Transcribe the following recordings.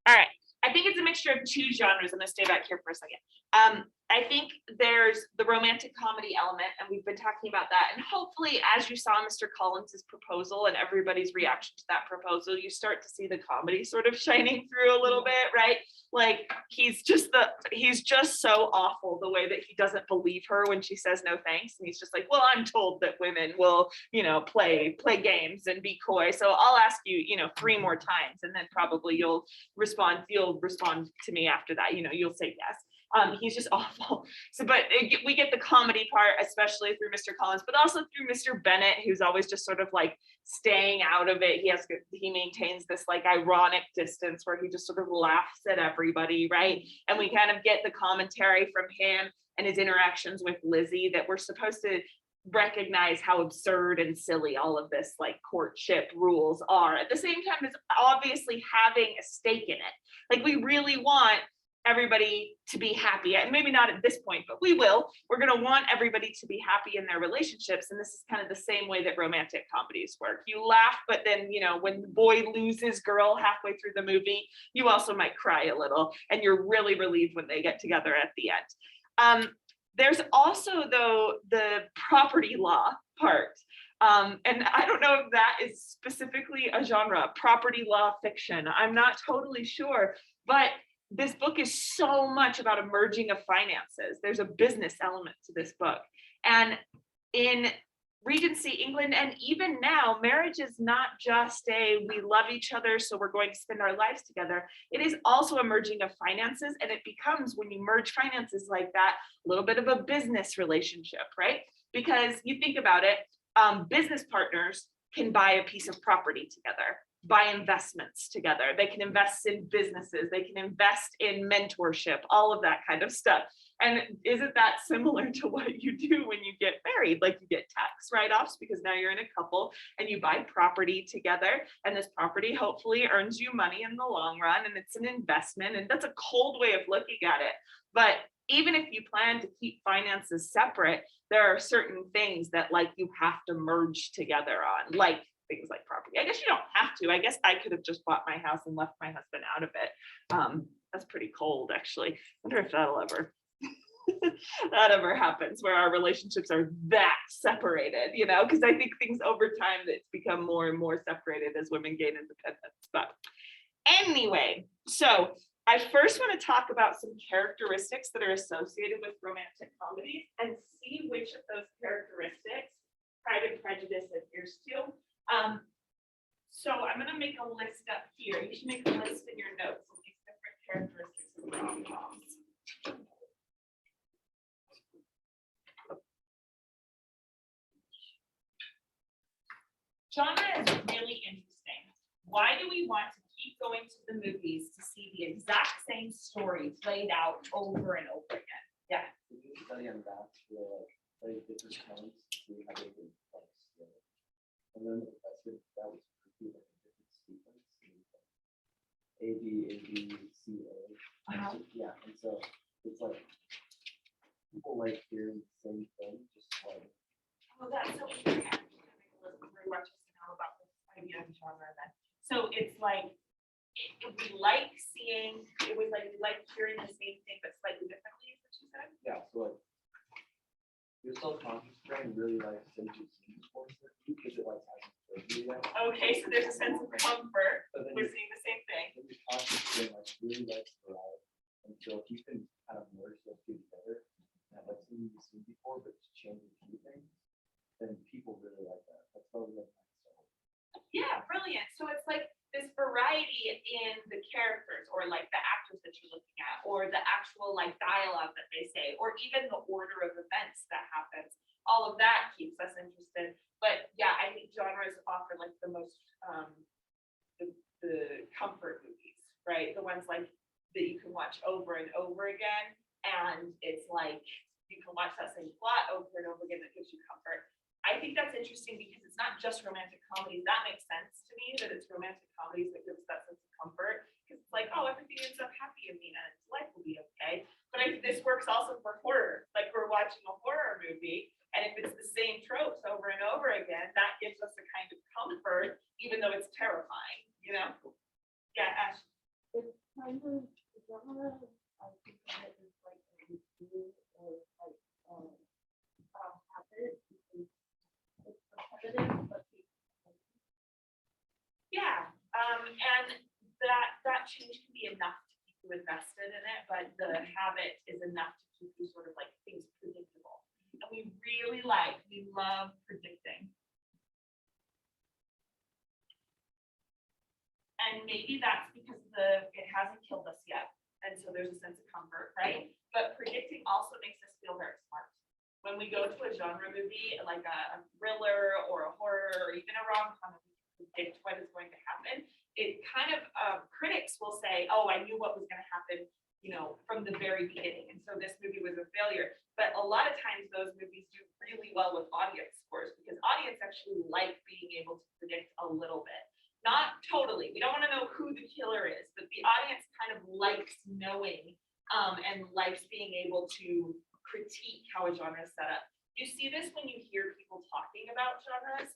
All right. I think it's a mixture of two genres. I'm going to stay back here for a second. I think there's the romantic comedy element, and we've been talking about that. And hopefully, as you saw Mr. Collins's proposal and everybody's reaction to that proposal, you start to see the comedy sort of shining through a little bit, right? Like he's just so awful the way that he doesn't believe her when she says no thanks, and he's just like, well, I'm told that women will, play games and be coy, so I'll ask you, 3 more times, and then probably you'll respond to me after that, you'll say yes. He's just awful. So, but we get the comedy part, especially through Mr. Collins, but also through Mr. Bennett, who's always just sort of like staying out of it. He maintains this like ironic distance where he just sort of laughs at everybody, right? And we kind of get the commentary from him and his interactions with Lizzie that we're supposed to recognize how absurd and silly all of this like courtship rules are, at the same time as obviously having a stake in it. Like we really want everybody to be happy, and maybe not at this point, but we're going to want everybody to be happy in their relationships. And this is kind of the same way that romantic comedies work. You laugh, but then when the boy loses girl halfway through the movie, you also might cry a little, and you're really relieved when they get together at the end. There's also, though, the property law part. And I don't know if that is specifically a genre, property law fiction. I'm not totally sure, but this book is so much about a merging of finances. There's a business element to this book. And in Regency England, and even now, marriage is not just we love each other, so we're going to spend our lives together. It is also a merging of finances, and it becomes, when you merge finances like that, a little bit of a business relationship, right? Because you think about it, business partners can buy a piece of property together, buy investments together. They can invest in businesses. They can invest in mentorship, all of that kind of stuff. And isn't that similar to what you do when you get married? Like you get tax write-offs because now you're in a couple and you buy property together, and this property hopefully earns you money in the long run, and it's an investment. And that's a cold way of looking at it. But even if you plan to keep finances separate, there are certain things that like you have to merge together on, like things like property. I guess you don't have to. I guess I could have just bought my house and left my husband out of it. That's pretty cold, actually. I wonder if that'll ever that ever happens where our relationships are that separated, because I think things over time that's become more and more separated as women gain independence. But anyway, so I first want to talk about some characteristics that are associated with romantic comedies and see which of those characteristics Pride and Prejudice adheres to. So I'm going to make a list up here. You should make a list in your notes of these different characteristics of rom-coms. Genre is really interesting. Why do we want to keep going to the movies to see the exact same story played out over and over again? Yeah. Study on that, study different counts, see how they can and then the professor that was pretty like a different sequence. A B C A. Yeah, and so it's like people like hearing the same thing, just like. Oh, that's so interesting. Very much know about this idea of genre then. So it's like we like hearing the same thing but slightly differently, is what you said? Yeah, so like your subconscious brain really likes sensory because it likes having surgery. Okay, so there's a sense of comfort with seeing the same thing. Your conscious brain really likes variety. And so if you can kind of merge those two together and have like something you've seen before but just change a few things, then people really like that. That's what we like. Yeah, brilliant. So it's like this variety in the characters, or like the actors that you're looking at, or the actual like dialogue that they say, or even the order of events that happens. All of that keeps us interested. But yeah, I think genres offer like the most the comfort movies, right? The ones like that you can watch over and over again, and it's like you can watch that same plot over and over again that gives you comfort. I think that's interesting because it's not just romantic comedies. That makes sense to me that it's romantic comedies that gives that sense of comfort. Because it's like, oh, everything ends up happy in the end. Life will be okay. But I think this works also for horror. Like we're watching a horror movie, and if it's the same tropes over and over again, that gives us a kind of comfort, even though it's terrifying, Yeah, Ash. kind of genre, I think of it as like a routine or like habit, because it's repetitive, but Yeah, and that change can be enough to keep you invested in it, but the habit is enough to keep you sort of like things predictable. And we love predicting. And maybe that's because it hasn't killed us yet. And so there's a sense of comfort, right? But predicting also makes us feel very smart. When we go to a genre movie, like a thriller or a horror or even a rom-com, we can predict what is going to happen. It kind of, critics will say, oh, I knew what was going to happen, from the very beginning. And so this movie was a failure. But a lot of times those movies do really well with audience scores because audience actually like being able to predict a little bit. Not totally. We don't want to know who the killer is, but the audience kind of likes knowing and likes being able to critique how a genre is set up. You see this when you hear people talking about genres,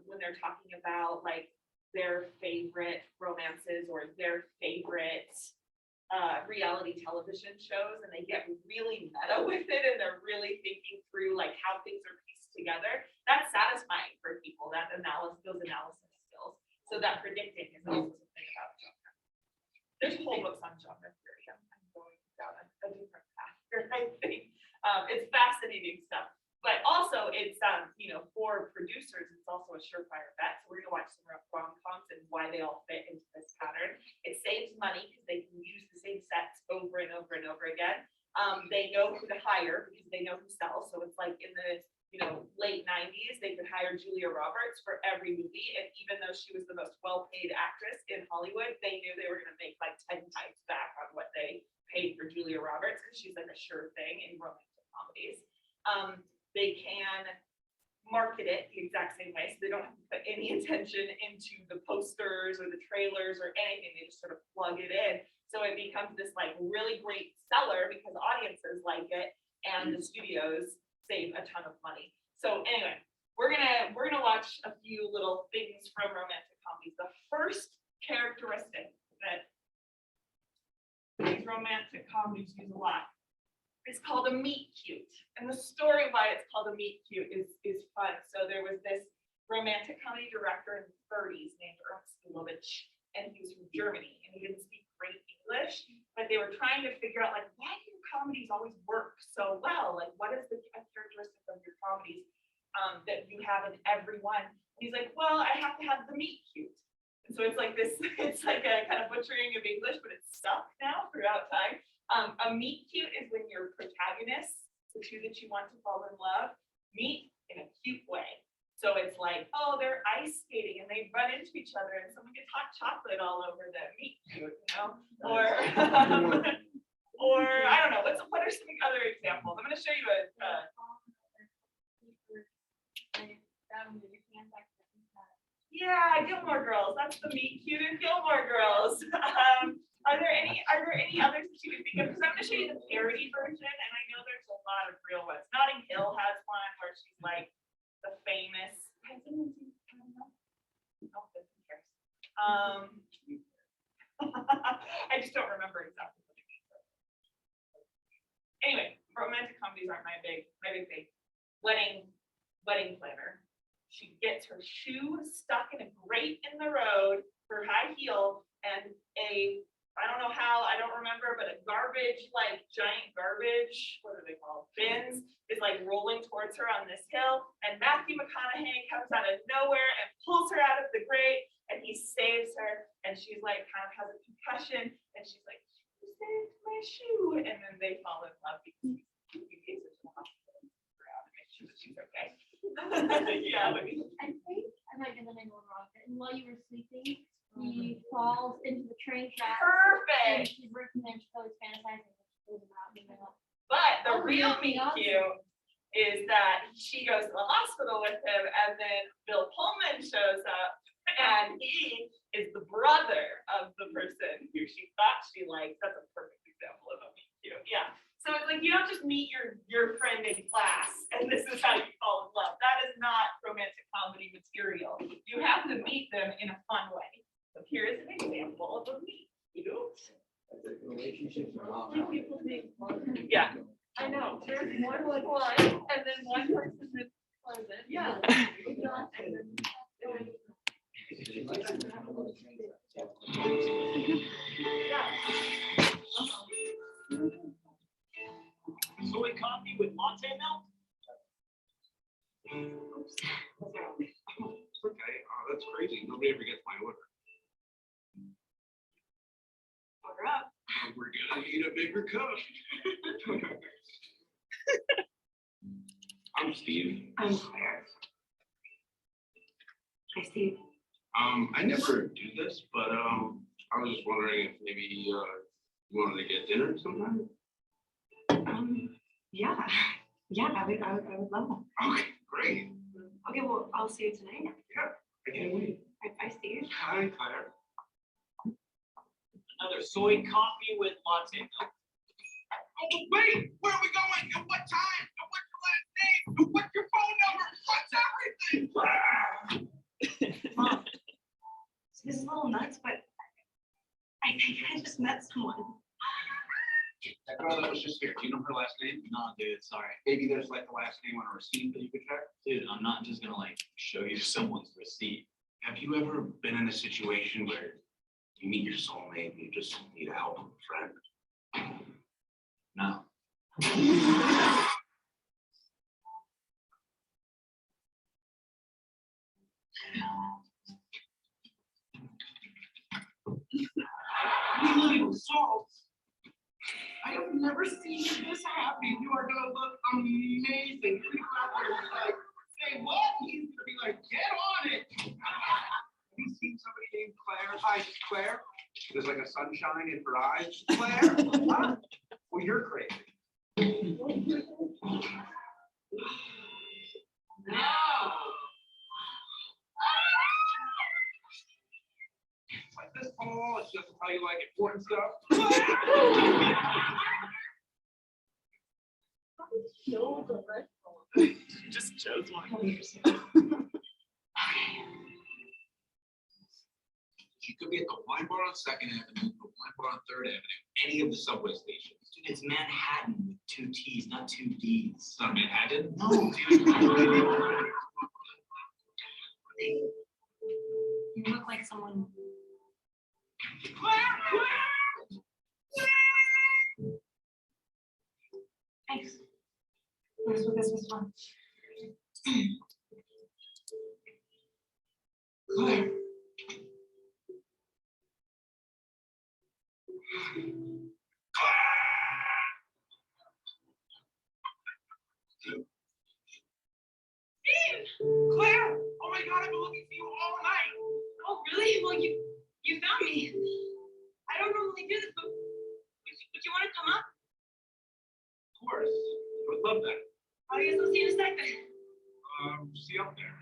when they're talking about like their favorite romances or their favorite reality television shows, and they get really meta with it and they're really thinking through like how things are pieced together. That's satisfying for people, those analysis skills. So that predicting is also something about genre. There's whole books on genre theory. I'm going down a different path here, I think. It's fascinating stuff. But also it's, for producers, it's also a surefire bet. So we're gonna watch some rom-coms and why they all fit into this pattern. It saves money because they can use the same sets over and over and over again. They know who to hire because they know who sells. So it's like in the late 90s, they could hire Julia Roberts for every movie. And even though she was the most well-paid actress in Hollywood, they knew they were going to make like 10 times back on what they paid for Julia Roberts because she's like a sure thing in romantic comedies. They can market it the exact same way. So they don't have to put any attention into the posters or the trailers or anything. They just sort of plug it in. So it becomes this like really great seller because audiences like it and the studios save a ton of money. So anyway, we're gonna watch a few little things from romantic comedies. The first characteristic that these romantic comedies use a lot is called a meet cute. And the story why it's called a meet cute is fun. So there was this romantic comedy director in the 30s named Ernst Lubitsch, and he was from Germany, and he didn't speak great English, but they were trying to figure out like, why do comedies always work so well? Like, what is the characteristic of your comedies that you have in every one? And he's like, well, I have to have the meet cute. And so it's like this, it's like a kind of butchering of English, but it's stuck now throughout time. A meet cute is when your protagonists, the two that you want to fall in love, meet in a cute way. So it's like, oh, they're ice skating and they run into each other and someone gets hot chocolate all over them. Meet cute, Or or I don't know. What are some other examples? I'm going to show you yeah, Gilmore Girls. That's the meet cute in Gilmore Girls. Are there any others that you can think of? Because I'm going to show you the parody version, and I know there's a lot of real ones. Notting Hill has one where she's like the famous. I just don't remember exactly what it means. Anyway, romantic comedies aren't my big thing. Wedding planner. She gets her shoe stuck in a grate in the road, her high heel, and I don't know how, I don't remember, but a garbage, like giant garbage, what are they called? Bins, is like rolling towards her on this hill. And Matthew McConaughey comes out of nowhere and pulls her out of the grate, and he saves her. And she's like, kind of has a concussion, and she's like, you saved my shoe. And then they fall in love because he takes her to the hospital and make sure that she's okay. Yeah, I think I might get the name wrong, but while you were sleeping, he falls into the train track. And Perfect. she's working there and she's always fantasizing. But the real meet cute is that she goes to the hospital with him, and then Bill Pullman shows up, and he is the brother of the person who she thought she liked. That's a perfect example of a meet cute. Yeah. So it's like you don't just meet your friend in class and this is how you fall in love. That is not romantic comedy material. You have to meet them in a fun way. So here is an example of a meet cute. Relationships are all. Two people being closet. Yeah. I know, there's one with one, and then one person with closet, yeah. Soy coffee with latte milk? It's okay. Oh, that's crazy. Nobody ever gets my order. Order up. We're gonna need a bigger cup. I'm Steve. I'm Claire. Hi, Steve. I never do this, but I was just wondering if maybe you wanted to get dinner sometime. Yeah, I would love that. Okay, great. Okay, well, I'll see you tonight. I can't wait. Bye, Steve. Hi, Claire. Another soy coffee with latte milk. Wait, where are we going? At what time? And what's your last name? And what's your phone number? What's everything? Mom, so this is a little nuts, but I think I just met someone. That girl that was just here, do you know her last name? No, dude, sorry. Maybe there's like the last name on a receipt that you could check. Dude, I'm not just gonna like show you someone's receipt. Have you ever been in a situation where you meet your soulmate and you just need help from a friend? No. Little salts. I have never seen you this happy. You are gonna look amazing. You're gonna go out there and be like, say what? And he's gonna be like, get on it. Have you seen somebody named Claire? Hi, Claire. There's like a sunshine in her eyes. Claire? Huh? Well, you're crazy. No. It's like this, Paul. It's just how you like important stuff. Just chose one. She could be at the wine bar on 2nd Avenue, the wine bar on 3rd Avenue, any of the subway stations. Dude, it's Manhattan with 2 T's, not 2 D's. It's not Manhattan. No, You look like someone. Thanks. This was fun. Claire. Claire! Oh my God, I've been looking for you all night. Oh, really? Well, you found me. I don't normally do this, but would you want to come up? Of course, I would love that. I guess I'll see you in a second. See you up there.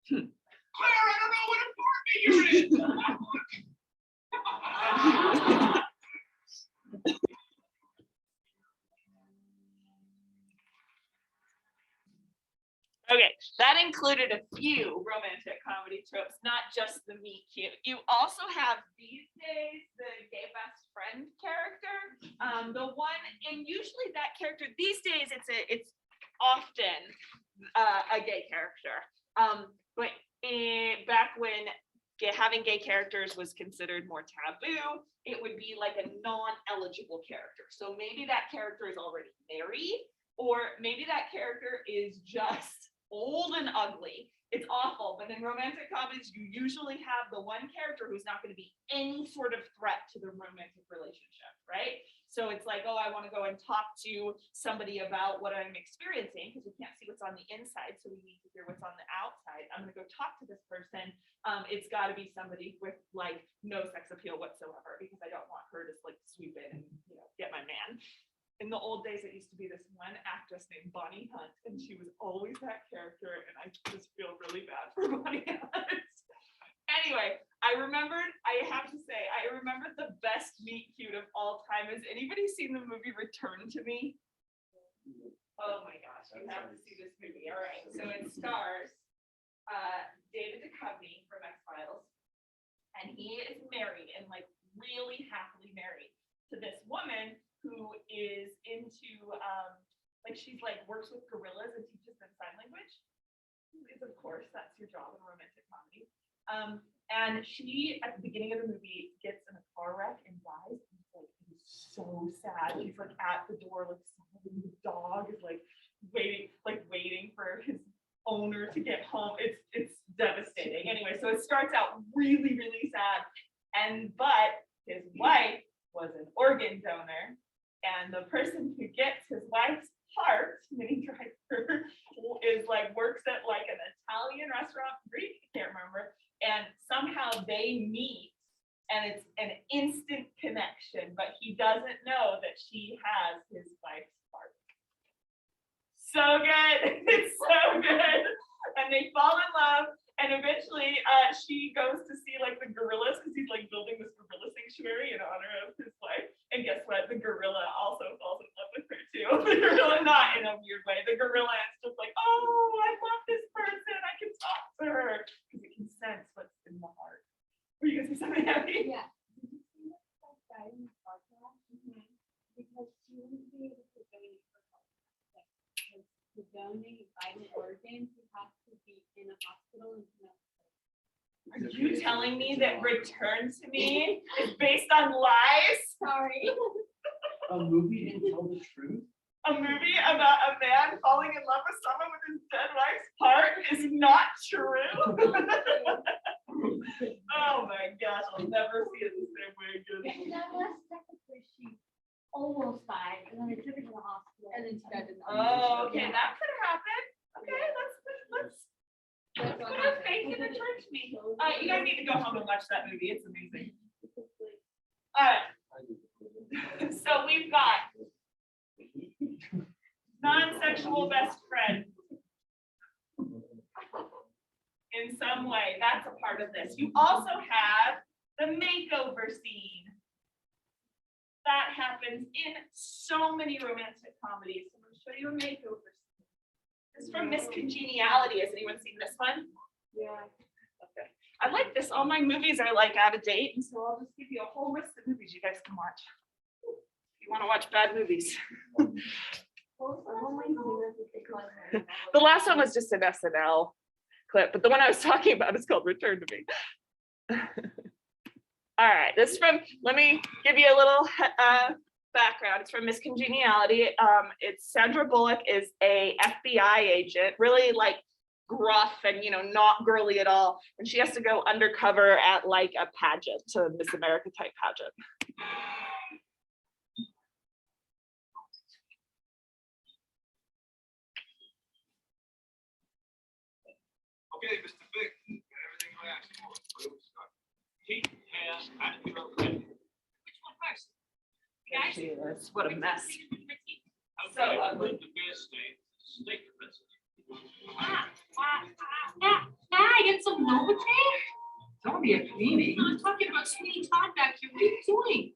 Claire, I don't know what apartment you're in. Okay, that included a few romantic comedy tropes, not just the meet cute. You also have these days the gay best friend character. The one, and usually that character these days it's often a gay character. But back when having gay characters was considered more taboo, it would be like a non-eligible character. So maybe that character is already married, or maybe that character is just old and ugly. It's awful, but in romantic comedies, you usually have the one character who's not going to be any sort of threat to the romantic relationship, right? So it's like, oh, I want to go and talk to somebody about what I'm experiencing because we can't see what's on the inside, so we need to hear what's on the outside. I'm going to go talk to this person. It's got to be somebody with like no sex appeal whatsoever because I don't want her to like sweep in and get my man. In the old days, it used to be this one actress named Bonnie Hunt, and she was always that character, and I just feel really bad for Bonnie Hunt. Anyway, I have to say, I remember the best meet cute of all time. Has anybody seen the movie Return to Me? Oh my gosh, you have to see this movie. movie, all right, so it stars David Duchovny from X-Files, and he is married and like really happily married to this woman who is into like she's like works with gorillas and teaches them sign language. Because of course that's your job in a romantic comedy. And she at the beginning of the movie gets in a car wreck and dies. And it's like it is so sad. She's like at the door, like sobbing. The dog is like waiting for his owner to get home. It's devastating. Anyway, so it starts out really, really sad. But his wife was an organ donor, and the person who gets his wife's heart, Minnie Driver, is like works at like an Italian restaurant, Greek, I can't remember, and somehow they meet, and it's an instant connection, but he doesn't know that she has his wife's heart. So good. It's so good. And they fall in love, and eventually she goes to see like the gorillas because he's like building this gorilla sanctuary in honor of his wife. And guess what? The gorilla also falls in love with her too. The gorilla, not in a weird way. The gorilla is just like, oh, I love this person. I can talk to her because it can sense what's in the heart. Were you gonna say something, Abby? Yeah. Did you see that guy in the podcast? Because she wouldn't be able to donate her heart. Like, to donate vital organs, you have to be in a hospital and Are you telling me that Return to Me is based on lies? sorry. A movie didn't tell the truth? A movie about a man falling in love with someone with his dead wife's heart is not true. Oh my gosh, I'll never see it the same way again. And that was technically she almost died, and then they took her to the hospital. And then she died in the Oh, okay, that could happen. Okay, let's put our faith in Return to Me. You guys need to go home and watch that movie. It's amazing. All right. So we've got non-sexual best friend. In some way, that's a part of this. You also have the makeover scene. That happens in so many romantic comedies. I'm going to show you a makeover scene. This is from Miss Congeniality. Has anyone seen this one? Yeah. Okay. I like this. All my movies are like out of date, and so I'll just give you a whole list of movies you guys can watch. If you want to watch bad movies. The last one was just an SNL clip, but the one I was talking about is called Return to Me. All right, this is from, let me give you a little background. It's from Miss Congeniality. It's Sandra Bullock is a FBI agent, really like gruff and, you know, not girly at all. And she has to go undercover at like a pageant, a Miss America type pageant. Okay, Mr. Vick, everything I asked for. Heat, has, and which one first? Guys, what a mess. So, the beer steak recipe. I get some Novocaine? Don't be a cleaning. I'm talking about Sweeney Todd back here. What are you doing?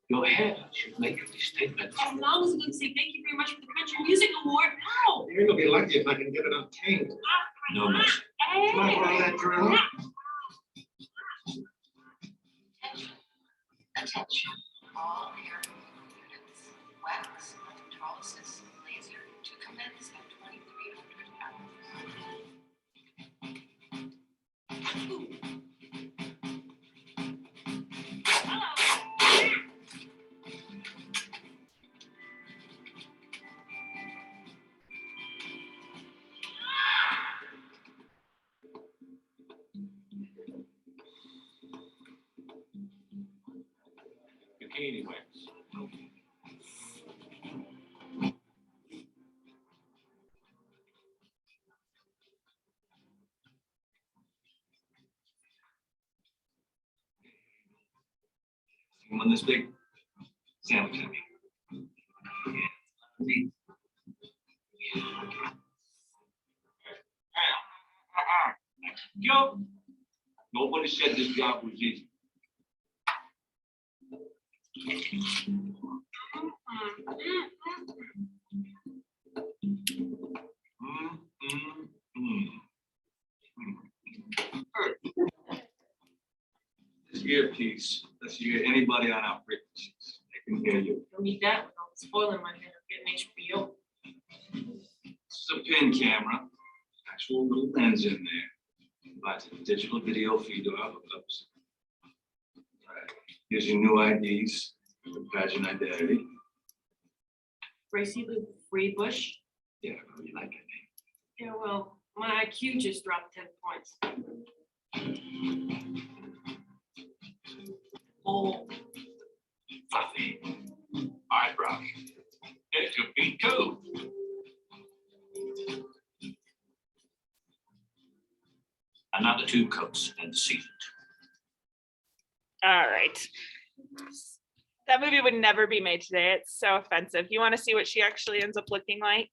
Your hair should make a statement. Oh, Mom was going to say thank you very much for the Country Music Award. No. You're gonna be lucky if I can get it untamed. No, miss. Can I borrow that drill? Attention, all hair units, wax, electrolysis, laser to commence at 2300 hours. Bikini wax. See one this big? Sandwich at me. Yo, nobody said this job was easy. earpiece, lets you hear anybody on our frequencies. They can hear you. Don't need that without spoiling my hair, getting HBO. This is a pin camera, actual little lens in there. Lots of digital video feed to our hookups. Right. Gives you new IDs, badging identity. Gracie Lou Freebush. Yeah, I really like it. Yeah, well, my IQ just dropped 10 points. Oh, fluffy eyebrow. It could be two. Another two coats and seasoned. All right. That movie would never be made today. It's so offensive. You want to see what she actually ends up looking like?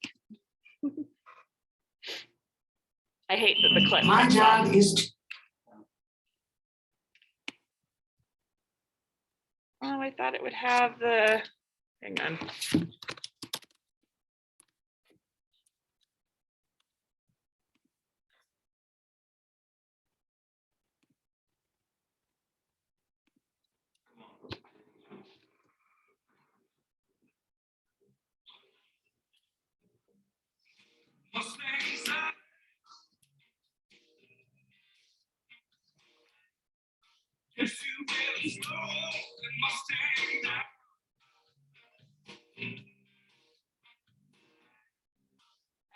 I hate that the clip. My cuts job off. is to Oh, I thought it would have the, hang on.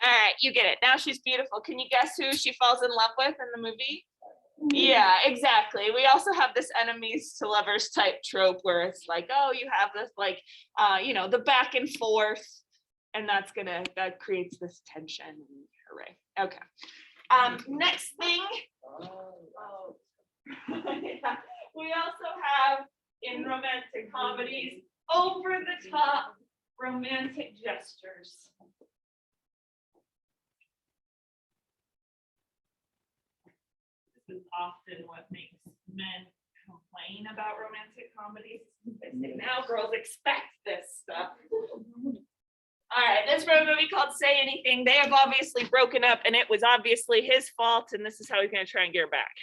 All right, you get it. Now she's beautiful. Can you guess who she falls in love with in the movie? Yeah, exactly. We also have this enemies to lovers type trope where it's like, oh, you have this like, the back and forth, and that creates this tension. Hooray. Okay. Next thing. Yeah. We also have in romantic comedies over the top romantic gestures. This is often what makes men complain about romantic comedies. They say now girls expect this stuff. All right, this is from a movie called Say Anything. They have obviously broken up and it was obviously his fault, and this is how he's gonna try and get her back.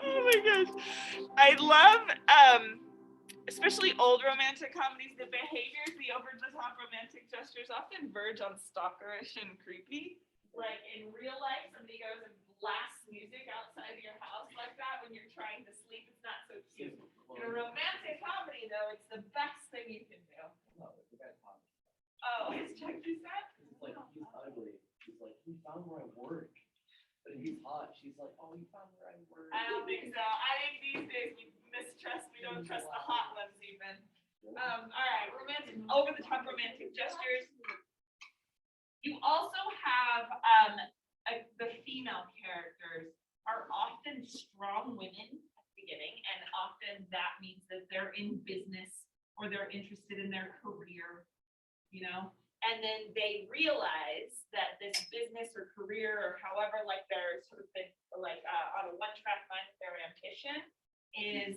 Oh my gosh. I love especially old romantic comedies, the behaviors, the over-the-top romantic gestures often verge on stalkerish and creepy. Like in real life, somebody goes and blasts music outside of your house like that when you're trying to sleep. It's not so cute. In a romantic comedy, though, it's the best thing you can do. No, the guy talking. Oh, it's Chuck Doucette? He's like, he's ugly. He's like, he found where I work. But he's hot. She's like, oh, he found where I work. I don't think so. I think these days we don't trust the hot ones even. All right, over the top romantic gestures. You also have the female characters are often strong women at the beginning, and often that means that they're in business or they're interested in their career, and then they realize that this business or career or however, like they're sort of been like on a one-track mind, their ambition is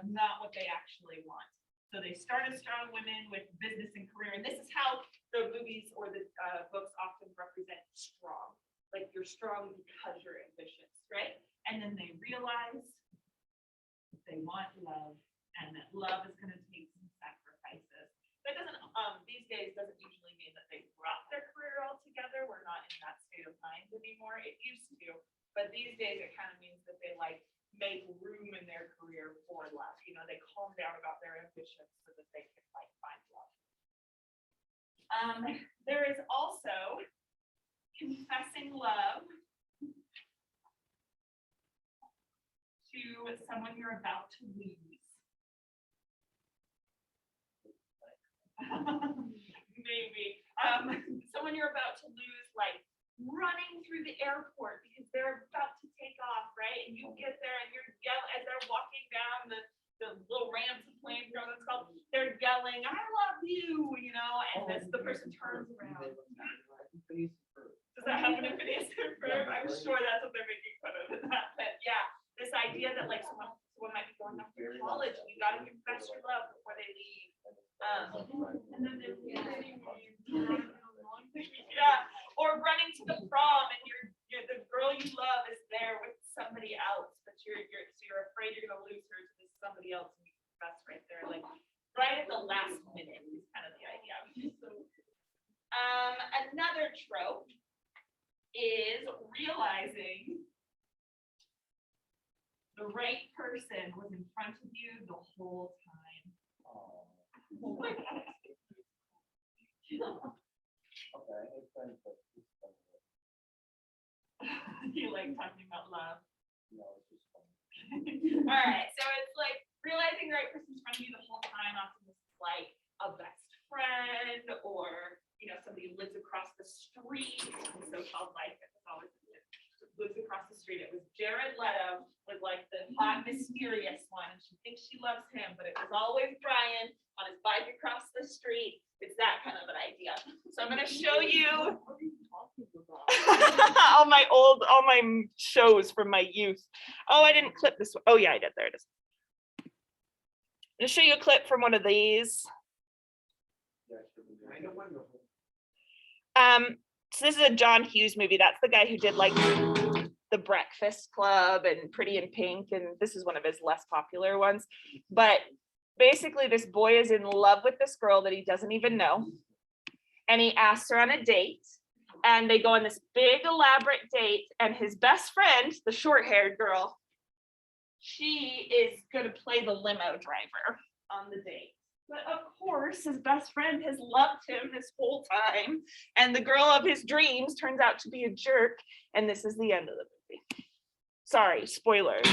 not what they actually want. So they start as strong women with business and career, and this is how the movies or the books often represent strong, like you're strong because you're ambitious, right? And then they realize they want love, and that love is going to take some sacrifices. That doesn't, these days doesn't usually mean that they drop their career altogether. We're not in that state of mind anymore. It used to, but these days it kind of means that they like make room in their career for love. You know, they calm down about their ambitions so that they can like find love. There is also confessing love to someone you're about to lose. Maybe. Someone you're about to lose, like running through the airport because they're about to take off, right? And you get there and you're yelling as they're walking down the little ramps of plane, that's called, they're yelling, I love you, you know, and the person turns around. Does that happen in Phineas and Ferb? I'm sure that's what they're making fun of in that. But yeah, this idea that like someone might be going off to college, and you gotta confess your love before they leave. And then they're yeah, or running to the prom and you're the girl you love is there with somebody else, but you're afraid you're gonna lose her to this somebody else, and you confess right there, like right at the last minute is kind of the idea. Another trope is realizing the right person was in front of you the whole time. Okay, it's fine, but You like talking about love. no, it's just fun. All right, so it's like realizing the right person's in front of you the whole time. Often this is like a best friend, or you know, somebody who lives across the street. In so-called life, it was always lives across the street. It was Jared Leto was like the hot, mysterious one, and she thinks she loves him, but it was always Brian on his bike across the street. It's that kind of an idea. So I'm going to show you all my shows from my youth. Oh, I didn't clip this one. Oh yeah, I did. There it is. I'm going to show you a clip from one of these. So this is a John Hughes movie. That's the guy who did like The Breakfast Club and Pretty in Pink, and this is one of his less popular ones. But basically this boy is in love with this girl that he doesn't even know, and he asks her on a date, and they go on this big elaborate date, and his best friend, the short-haired girl, she is going to play the limo driver on the date. But of course, his best friend has loved him this whole time, and the girl of his dreams turns out to be a jerk, and this is the end of the movie. Sorry, spoilers.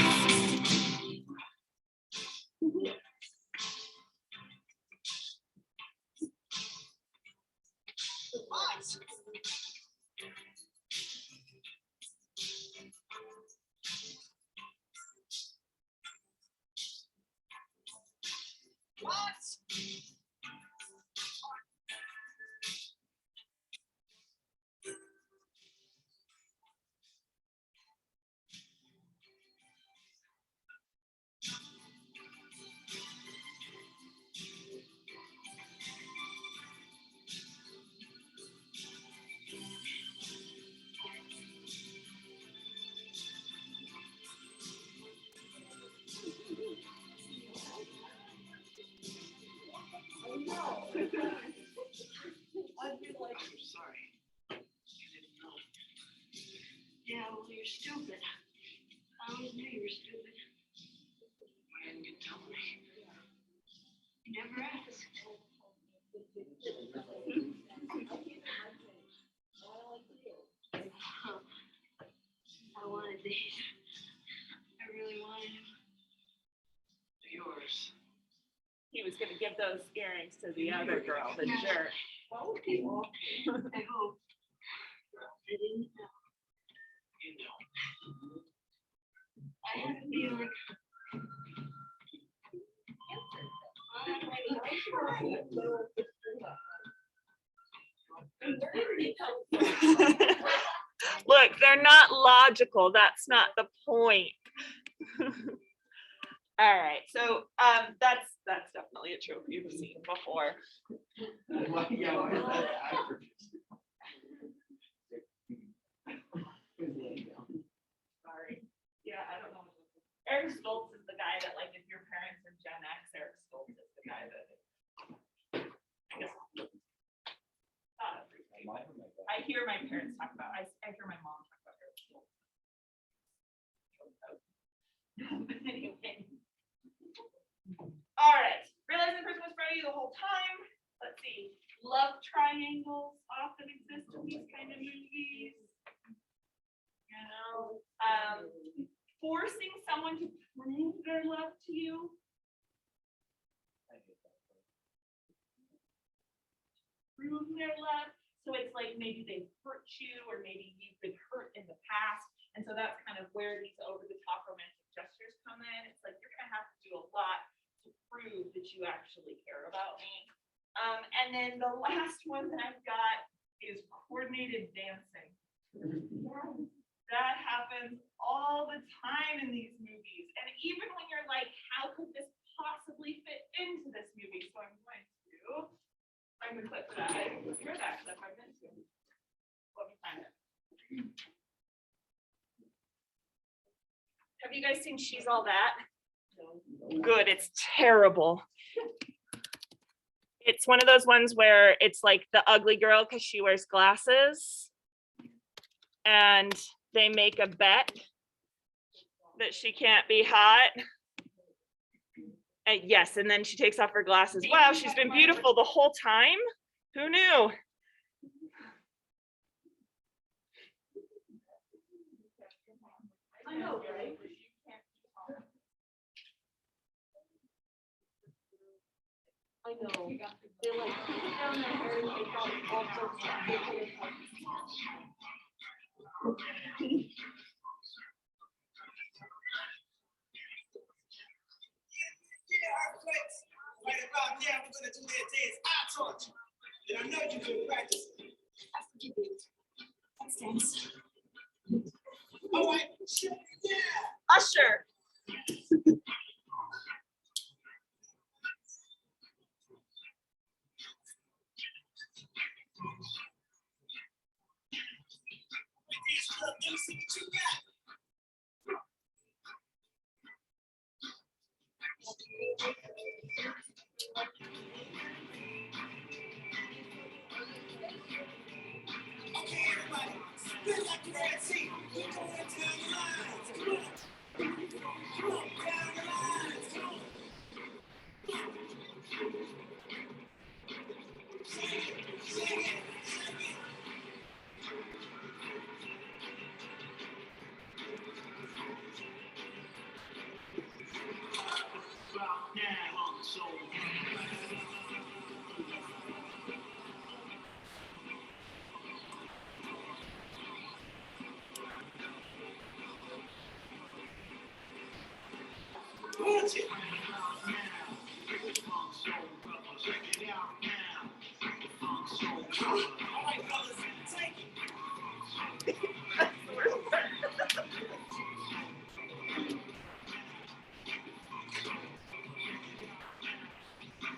I'm sorry. You didn't know. Yeah, well, you're stupid. I always knew you were stupid. Why didn't you tell me? You never asked. I wanted these. I really wanted them. They're yours. He was going to give those earrings to the other girl, the jerk. I hope. I didn't know. You know. I had a feeling. Look, they're not logical. That's not the point. All right, so that's definitely a trope you've seen before. Yeah, why is that actor? Sorry. Yeah, I don't know. Eric Stoltz is the guy that, like, if your parents are Gen X, Eric Stoltz is the guy that. I guess. Not everybody. I hear my parents talk about, I hear my mom talk about Eric Stoltz. But anyway. All right, realizing the person was for you the whole time. Let's see, love triangles often exist in these kind of movies. You know, forcing someone to prove their love to you. Prove their love. So it's like maybe they hurt you, or maybe you've been hurt in the past. And so that's kind of where these over-the-top romantic gestures come in. It's like you're gonna have to do a lot to prove that you actually care about me. And then the last one that I've got is coordinated dancing. That happens all the time in these movies. And even when you're like, how could this possibly fit into this movie? So I'm going to find the clip that I hear that clip I meant to. Let me find it. Have you guys seen She's All That? Good, it's terrible. It's one of those ones where it's like the ugly girl because she wears glasses, and they make a bet that she can't be hot. Yes, and then she takes off her glasses. Wow, she's been beautiful the whole time. Who knew? I know, right? I know. They like put down their hair and take out all sorts of Right about now, we're gonna do that dance I taught you. And I know you can practice it. Let's dance. All right, yeah. Usher. Dance club, let me see what you got. Okay, everybody, spin like the Red Sea. We're going down the lines. Come on. Come on, down the lines. Come on. Sing it, sing it, sing it. Watch it. All right, fellas, take it.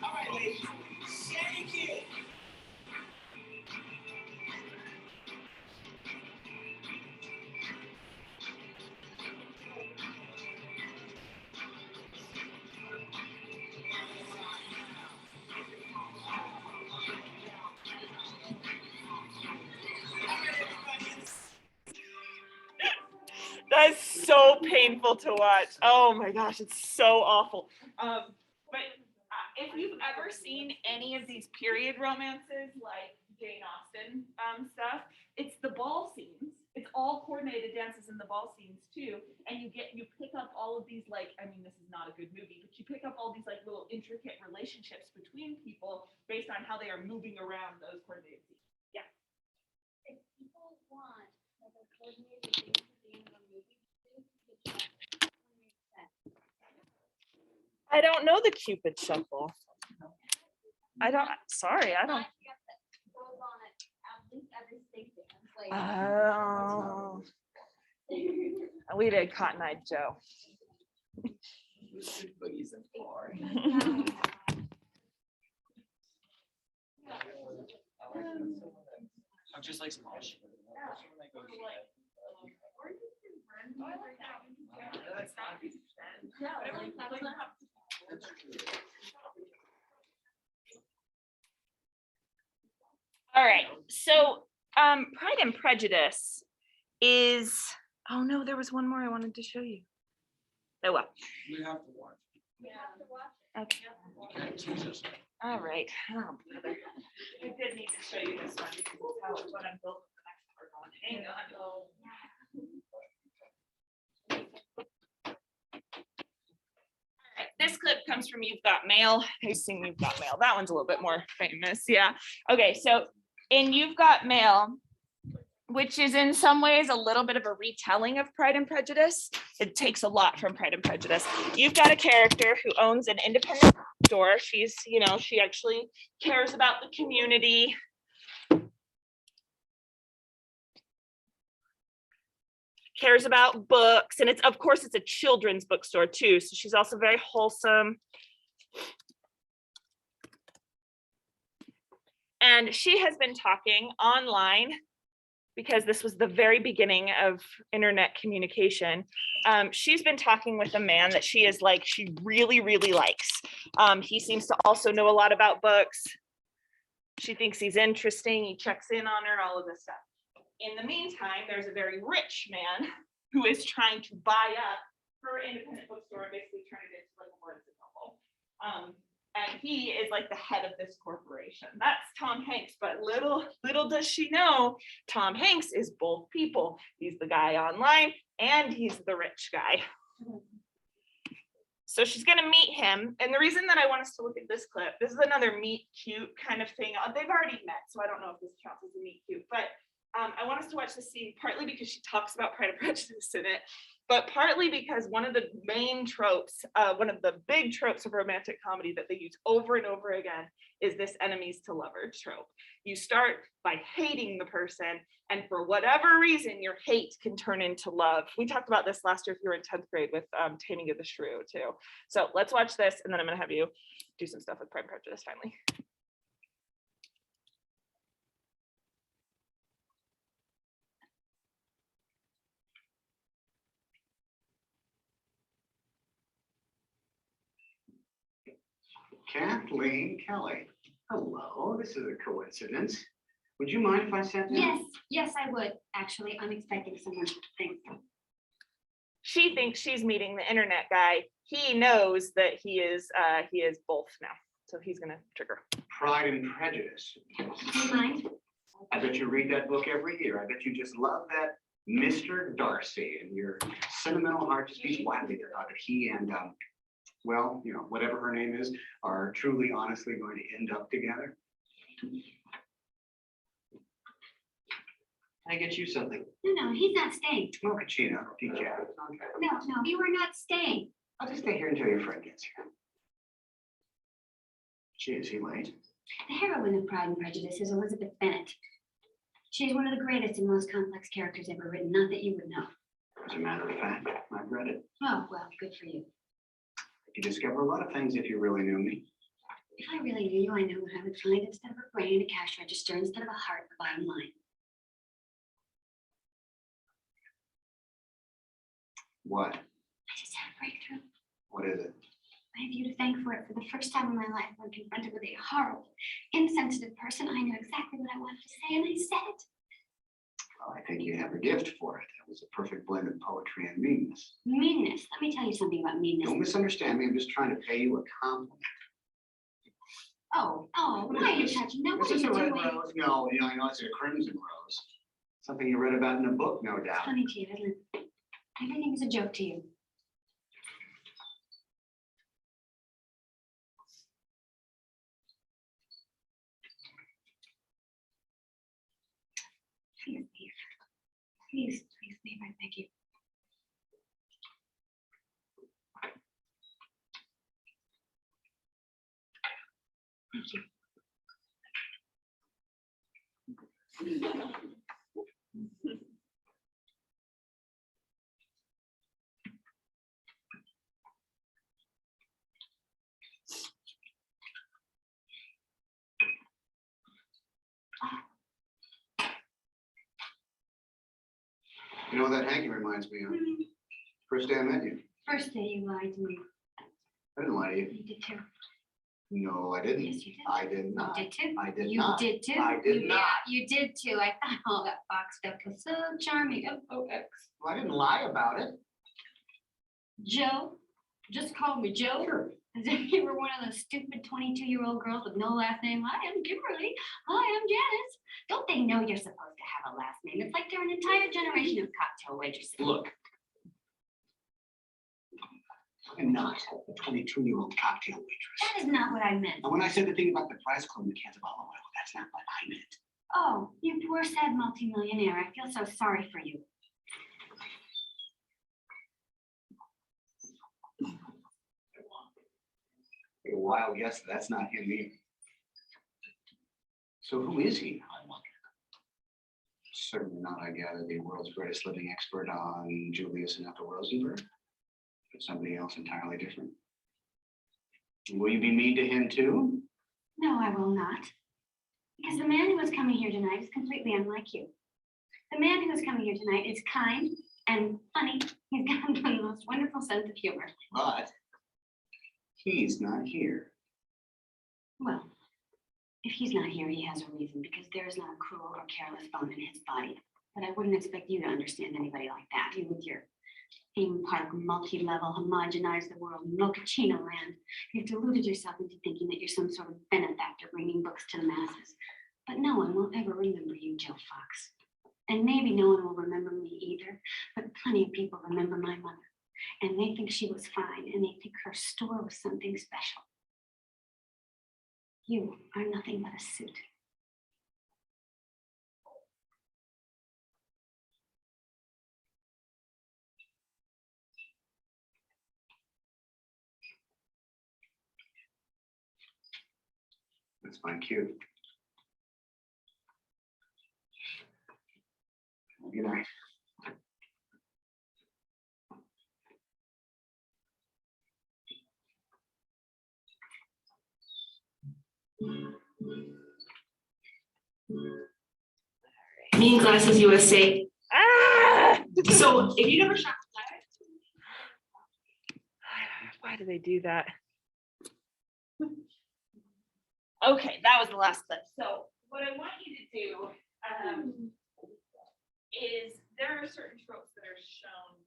All right, ladies, shake it. That's so painful to watch. Oh my gosh, it's so awful. But if you've ever seen any of these period romances, like Jane Austen stuff, it's the ball scenes. It's all coordinated dances in the ball scenes too, and you pick up all of these, like, I mean, this is not a good movie, but you pick up all these like little intricate relationships between people based on how they are moving around those coordinated scenes. Yeah. If people want like a coordinated thing to be in a movie, makes sense. I don't know the Cupid Shuffle. I don't. Sorry, I don't. Goes on at least every state dance. Like, Oh. We did Cotton Eye Joe. Boogies and four. Just like small shit. All right, so Pride and Prejudice is, oh no, there was one more I wanted to show you. Oh well. We have to watch. Okay. All right. Oh, brother. I did need to show you this one because it's how what I'm built for the next part on. Hang on. All right, this clip comes from You've Got Mail. Have you seen You've Got Mail? That one's a little bit more famous. Yeah. Okay, so in You've Got Mail, which is in some ways a little bit of a retelling of Pride and Prejudice. It takes a lot from Pride and Prejudice. You've got a character who owns an independent store. She's, you know, she actually cares about the community. Cares about books, and it's, of course, it's a children's bookstore too. So she's also very wholesome. And she has been talking online, because this was the very beginning of internet communication. She's been talking with a man that she really, really likes. He seems to also know a lot about books. She thinks he's interesting. He checks in on her, all of this stuff. In the meantime, there's a very rich man who is trying to buy up her independent bookstore and basically turn it into like a Barnes and Noble. And he is like the head of this corporation. That's Tom Hanks, but little does she know, Tom Hanks is both people. He's the guy online and he's the rich guy. So she's gonna meet him. And the reason that I want us to look at this clip, this is another meet cute kind of thing. They've already met, so I don't know if this counts as a meet cute, but I want us to watch this scene partly because she talks about Pride and Prejudice in it, but partly because one of the main tropes, one of the big tropes of romantic comedy that they use over and over again is this enemies to lovers trope. You start by hating the person, and for whatever reason, your hate can turn into love. We talked about this last year if you were in 10th grade with Taming of the Shrew too. So let's watch this, and then I'm gonna have you do some stuff with Pride and Prejudice finally. Kathleen Kelly. Hello, this is a coincidence. Would you mind if I sat down? Yes, I would. Actually, I'm expecting someone. Thanks. She thinks she's meeting the internet guy. He knows that he is both now. So he's gonna trigger. Pride and Prejudice. Do you mind? I bet you read that book every year. I bet you just love that Mr. Darcy, and your sentimental heart just beats wildly about it. He and well, you know, whatever her name is, are truly, honestly going to end up together. Can I get you something? No, he's not staying. Oh, Kachina, decaf. Okay. No, you are not staying. I'll just stay here until your friend gets here. Gee, is he late? The heroine of Pride and Prejudice is Elizabeth Bennet. She's one of the greatest and most complex characters ever written, not that you would know. As a matter of fact, I've read it. Oh, well, good for you. You discover a lot of things if you really knew me. If I really knew you, I know what I would find. Instead of a brain, a cash register. Instead of a heart, the bottom line. What? I just had a breakthrough. What is it? I have you to thank for it. For the first time in my life, when confronted with a horrible, insensitive person, I knew exactly what I wanted to say, and I said it. Well, I think you have a gift for it. That was a perfect blend of poetry and meanness. Meanness. Let me tell you something about meanness. Don't misunderstand me. I'm just trying to pay you a compliment. Oh, why are you touching that? What are Is you this a red doing? rose? No, I know it's a crimson rose. Something you read about in a book, no doubt. Funny to you, isn't it? Everything is a joke to you. Please leave. Please leave. I beg you. Thank you. You know what that hanky reminds me of? First day I met you. First day you lied to me. I didn't lie to you. You did too. No, I didn't. Yes, you did. I did You not. did too. I did You not. did too. I did You- not. Yeah, you did too. I thought all that box stuff was so charming. FOX. Well, I didn't lie about it. Joe, just call me Joe. Sure. As if you were one of those stupid 22-year-old girls with no last name. Hi, I'm Kimberly. Hi, I'm Janice. Don't they know you're supposed to have a last name? It's like they're an entire generation of cocktail waitresses. Look. I'm not a 22-year-old cocktail waitress. That is not what I meant. And when I said the thing about the prize club and the cans of olive oil, that's not what I meant. Oh, you poor sad multimillionaire. I feel so sorry for you. Take a wild guess, that's not him either. So who is he, I wonder? Certainly not, I gather, the world's greatest living expert on Julius and Ethel Rosenberg. But somebody else entirely different. Will you be mean to him too? No, I will not. Because the man who is coming here tonight is completely unlike you. The man who is coming here tonight is kind and funny. He's got the most wonderful sense of humor. But he's not here. Well, if he's not here, he has a reason, because there is not a cruel or careless bone in his body. But I wouldn't expect you to understand anybody like that. You with your theme park, multi-level, homogenize the world, mochaccino land. You've deluded yourself into thinking that you're some sort of benefactor bringing books to the masses. But no one will ever remember you, Joe Fox. And maybe no one will remember me either, but plenty of people remember my mother. And they think she was fine, and they think her store was something special. You are nothing but a suit. That's my cue. Good night. Mean Glasses USA. Ah! So if you never shop, why do they do that? Okay, that was the last clip. So what I want you to do is there are certain tropes that are shown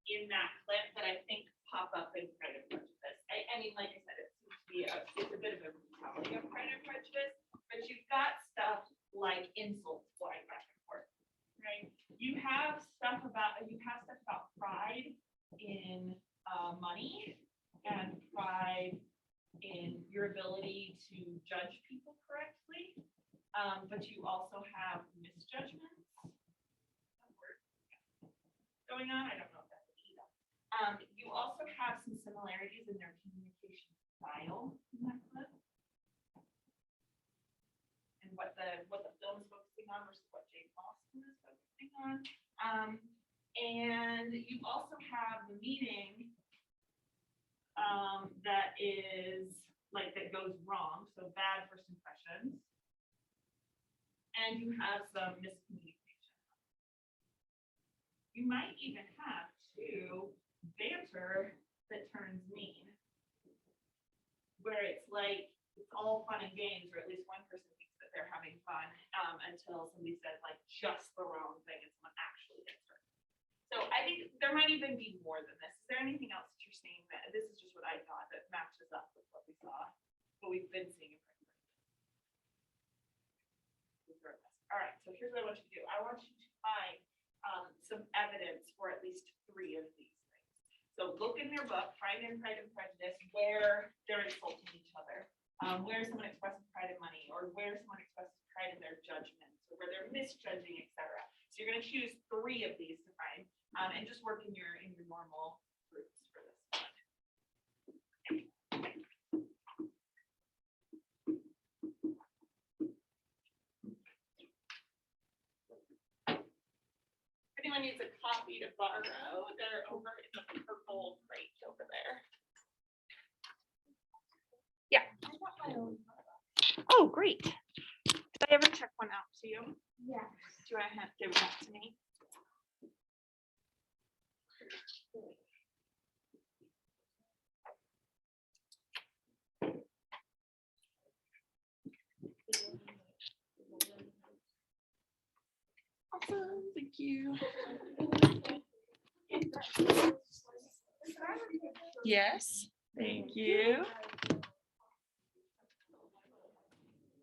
in that clip that I think pop up in Pride and Prejudice. I mean, like I said, it seems to be it's a bit of a brutality of Pride and Prejudice, but you've got stuff like insults flying back and forth, right? You have stuff about pride in money and pride in your ability to judge people correctly, but you also have misjudgments going on. I don't know if that's either. You also have some similarities in their communication style in that clip, and what the film is focusing on versus what Jane Austen is focusing on. And you also have the meaning that is like that goes wrong, so bad first impressions, and you have some miscommunication. You might even have two banter that turns mean, where it's like it's all fun and games, or at least one person thinks that they're having fun until somebody says like just the wrong thing and someone actually gets hurt. So I think there might even be more than this. Is there anything else that you're seeing that this is just what I thought that matches up with what we saw, what we've been seeing in Prejudice? All right, so here's what I want you to do. I want you to find some evidence for at least 3 of these things. So look in your book, Pride and Prejudice, where they're insulting each other, where someone expresses pride in money, or where someone expresses pride in their judgments, or where they're misjudging, etc. So you're going to choose 3 of these to find, and just work in your normal groups for this one. If anyone needs a copy to borrow, they're over in the purple crate over there. Yeah. Oh, great. Did I ever check one out to you? Yes. you want to give that to me? Awesome, thank you. Yes, thank you.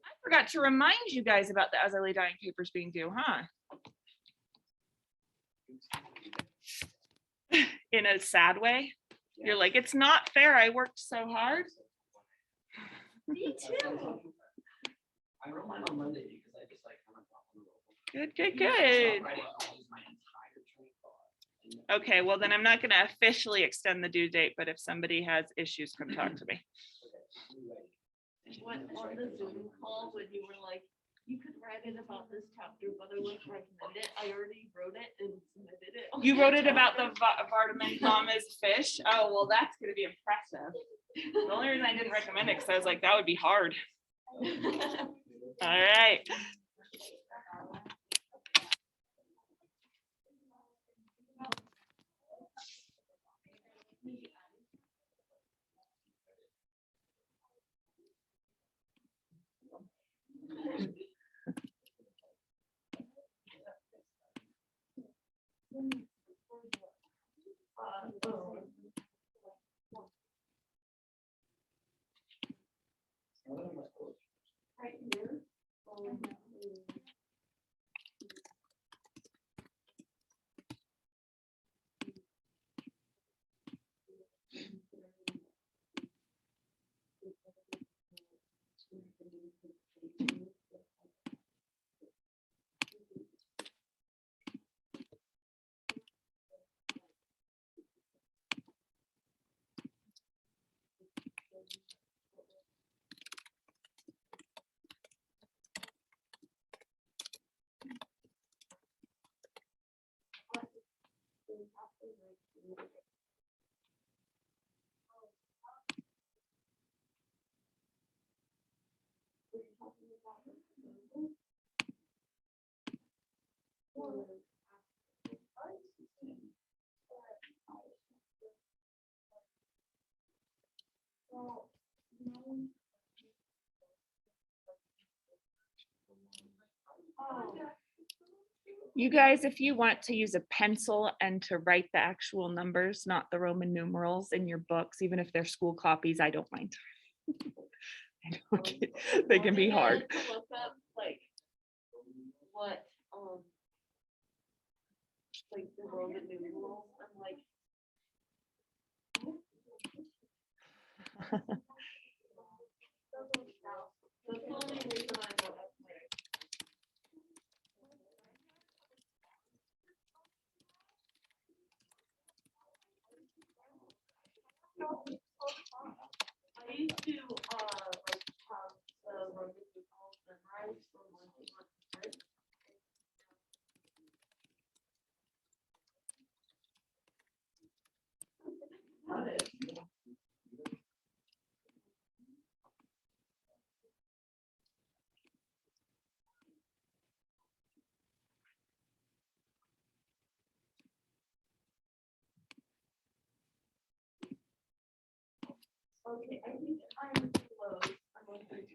I forgot to remind you guys about the As I Lay Dying papers being due, huh? In a sad way. You're like, it's not fair. I worked so hard. Me too. I wrote mine on Monday because I just like kind of got on the roll. Good, good, good. My entire train of thought. Okay, well then I'm not gonna officially extend the due date, but if somebody has issues, come talk to me. When on the Zoom call, when you were like, you could write it about this chapter, but I wouldn't recommend it. I already wrote it and submitted it. You wrote it about the Vardaman Thomas fish. Oh, well, that's gonna be impressive. The only reason I didn't recommend it because I was like, that would be hard. All right. You guys, if you want to use a pencil and to write the actual numbers, not the Roman numerals in your books, even if they're school copies, I don't mind. I don't get- they can be hard. To look up like what like the Roman numerals. I'm like, that's the only reason I know that's like. I used to like have the Roman numerals memorized from one to one. Okay, I think I'm close. I'm on 3.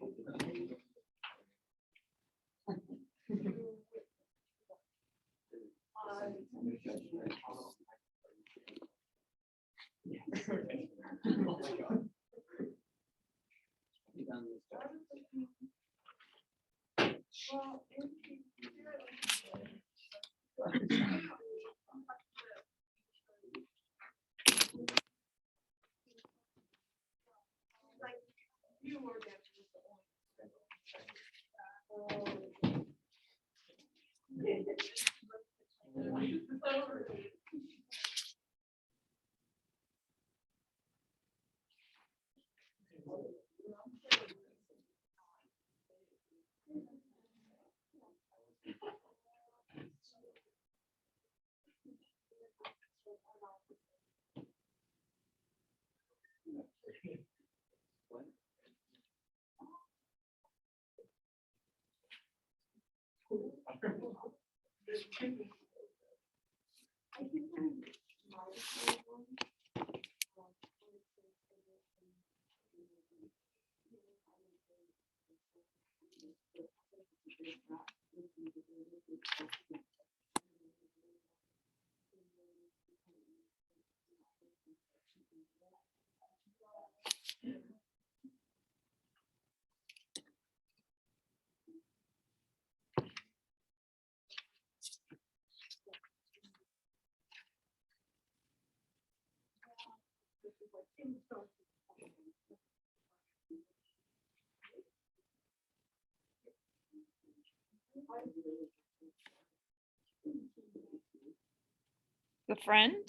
The friend?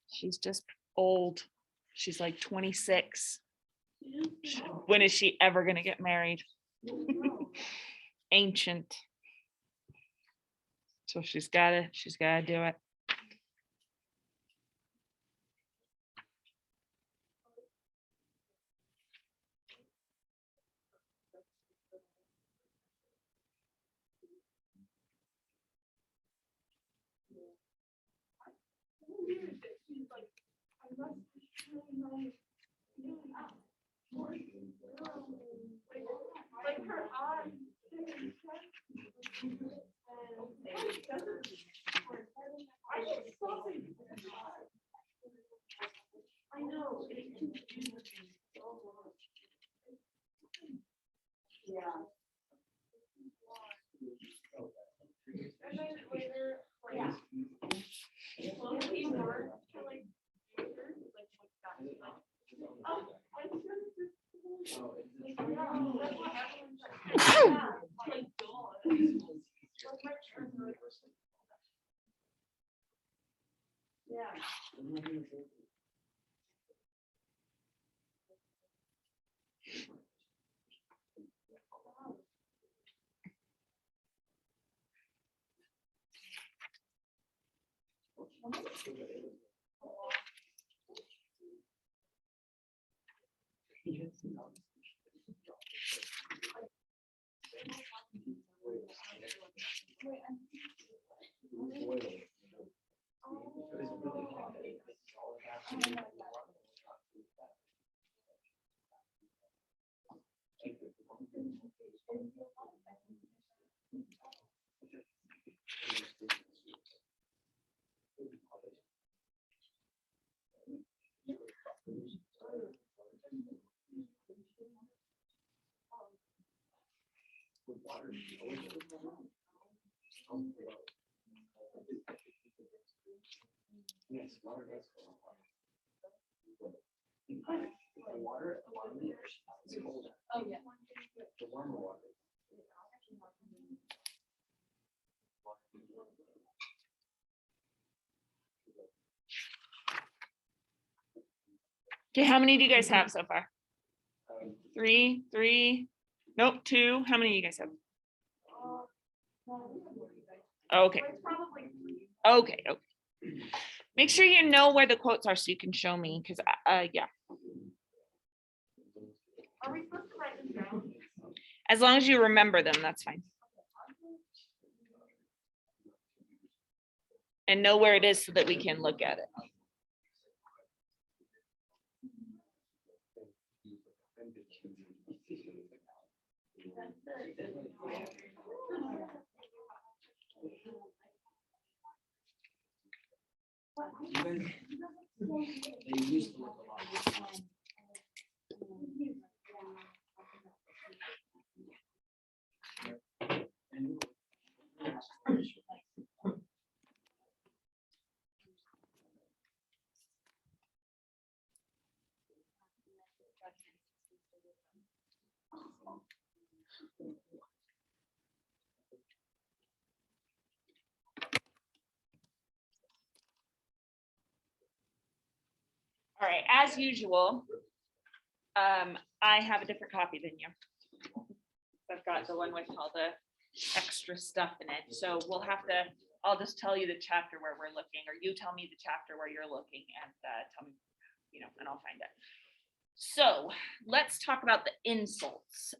She's just old. She's like 26. When is she ever gonna get married? Ancient. So she's gotta do it. I know. Yeah. And then later, yeah. Well, he worked for like years, like what's that? Oh, I was gonna just. Like, no, that's what everyone's like. Yeah, like, God. Like, my church was- Yeah. Yes, water does. Water, a lot of the it's cold. Oh, yeah. The warmer water. Okay, how many do you guys have so far? Um, Three? Nope, 2. How many do you guys have? Okay. Okay. Make sure you know where the quotes are so you can show me, because yeah. Are we supposed to write them down? As long as you remember them, that's fine. And know where it is so that we can look at it. They used to look a lot. All right, as usual, I have a different copy than you. I've got the one with all the extra stuff in it, so we'll have to, I'll just tell you the chapter where we're looking, or you tell me the chapter where you're looking, and tell me, you know, and I'll find it. So let's talk about the insults.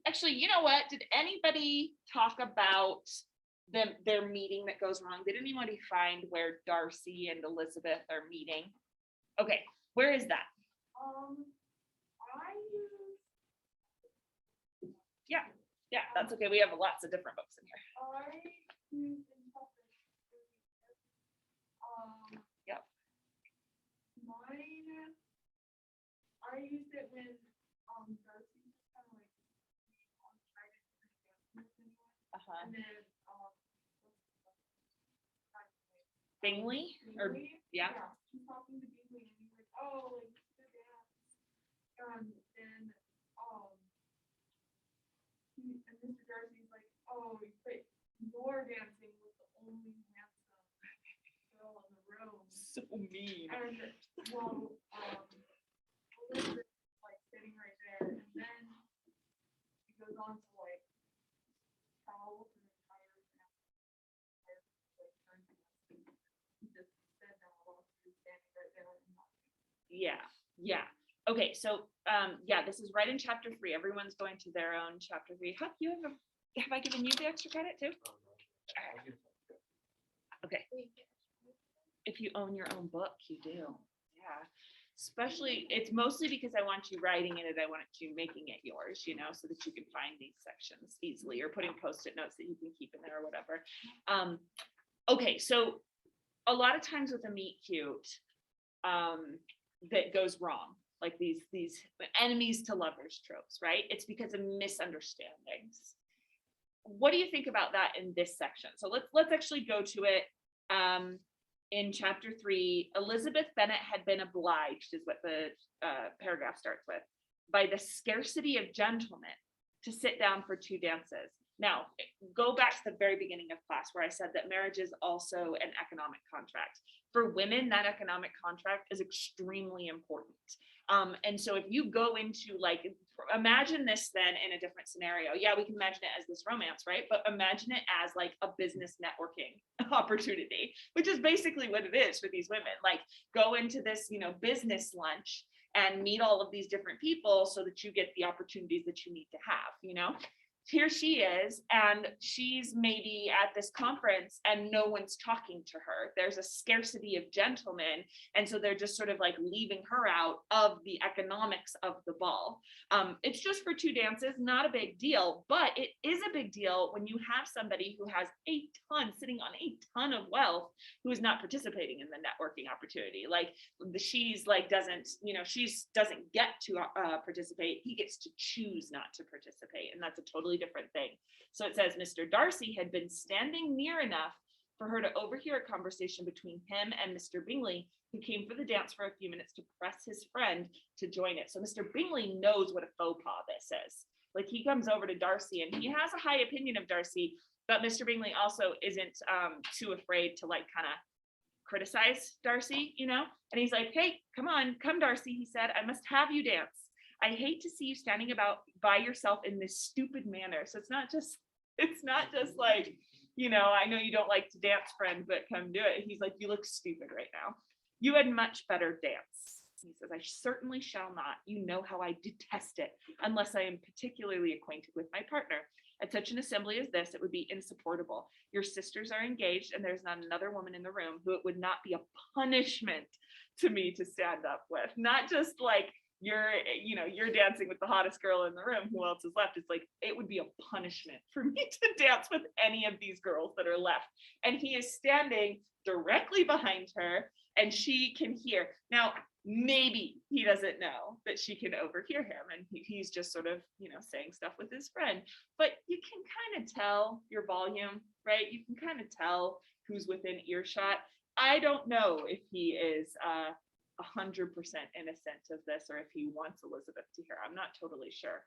Actually, you know what? Did anybody talk about their meeting that goes wrong? Did anybody find where Darcy and Elizabeth are meeting? Okay, where is that? Yeah, that's okay. We have lots of different books in here. Yep. Mine, I used it when, Darcy was kind of like, Uh-huh. and then, Bingley or yeah. She's talking to Bingley and he's like, oh, like, the dance. And then, and Mr. Darcy's like, oh, but you're dancing with the only handsome girl in the room. So mean. And, well, Elizabeth's like sitting right there, and then he goes on to like tell the entire family, like, he just said that while she was standing right there and nothing. Yeah. Okay, so yeah, this is right in chapter 3. Everyone's going to their own chapter 3. Have I given you the extra credit too? Okay. If you own your own book, you do. Yeah. Especially, it's mostly because I want you writing in it. I want you making it yours, so that you can find these sections easily, or putting post-it notes that you can keep in there or whatever. Okay, so a lot of times with a meet cute, that goes wrong, like these enemies to lovers tropes, right? It's because of misunderstandings. What do you think about that in this section? So let's actually go to it. In chapter 3, Elizabeth Bennet had been obliged, is what the paragraph starts with, by the scarcity of gentlemen to sit down for 2 dances. Now, go back to the very beginning of class where I said that marriage is also an economic contract. For women, that economic contract is extremely important. And so if you go into, like, imagine this then in a different scenario. Yeah, we can imagine it as this romance, right? But imagine it as like a business networking opportunity, which is basically what it is for these women. Like, go into this, business lunch and meet all of these different people so that you get the opportunities that you need to have. Here she is, and she's maybe at this conference and no one's talking to her. There's a scarcity of gentlemen, and so they're just sort of like leaving her out of the economics of the ball. It's just for 2 dances, not a big deal, but it is a big deal when you have somebody who has sitting on a ton of wealth, who is not participating in the networking opportunity. Like, she's like doesn't get to participate. He gets to choose not to participate, and that's a totally different thing. So it says Mr. Darcy had been standing near enough for her to overhear a conversation between him and Mr. Bingley, who came for the dance for a few minutes to press his friend to join it. So Mr. Bingley knows what a faux pas this is. Like, he comes over to Darcy and he has a high opinion of Darcy, but Mr. Bingley also isn't too afraid to like kind of criticize Darcy, and he's like, hey, come Darcy, he said, I must have you dance. I hate to see you standing about by yourself in this stupid manner. So it's not just like, I know you don't like to dance, friend, but come do it. He's like, you look stupid right now. You had much better dance. He says, I certainly shall not. You know how I detest it, unless I am particularly acquainted with my partner. At such an assembly as this, it would be insupportable. Your sisters are engaged, and there's not another woman in the room who it would not be a punishment to me to stand up with. Not just like, you're dancing with the hottest girl in the room, who else is left? It's like, it would be a punishment for me to dance with any of these girls that are left. And he is standing directly behind her, and she can hear. Now, maybe he doesn't know that she can overhear him, and he's just sort of, saying stuff with his friend. But you can kind of tell your volume, right? You can kind of tell who's within earshot. I don't know if he is 100% innocent of this, or if he wants Elizabeth to hear. I'm not totally sure.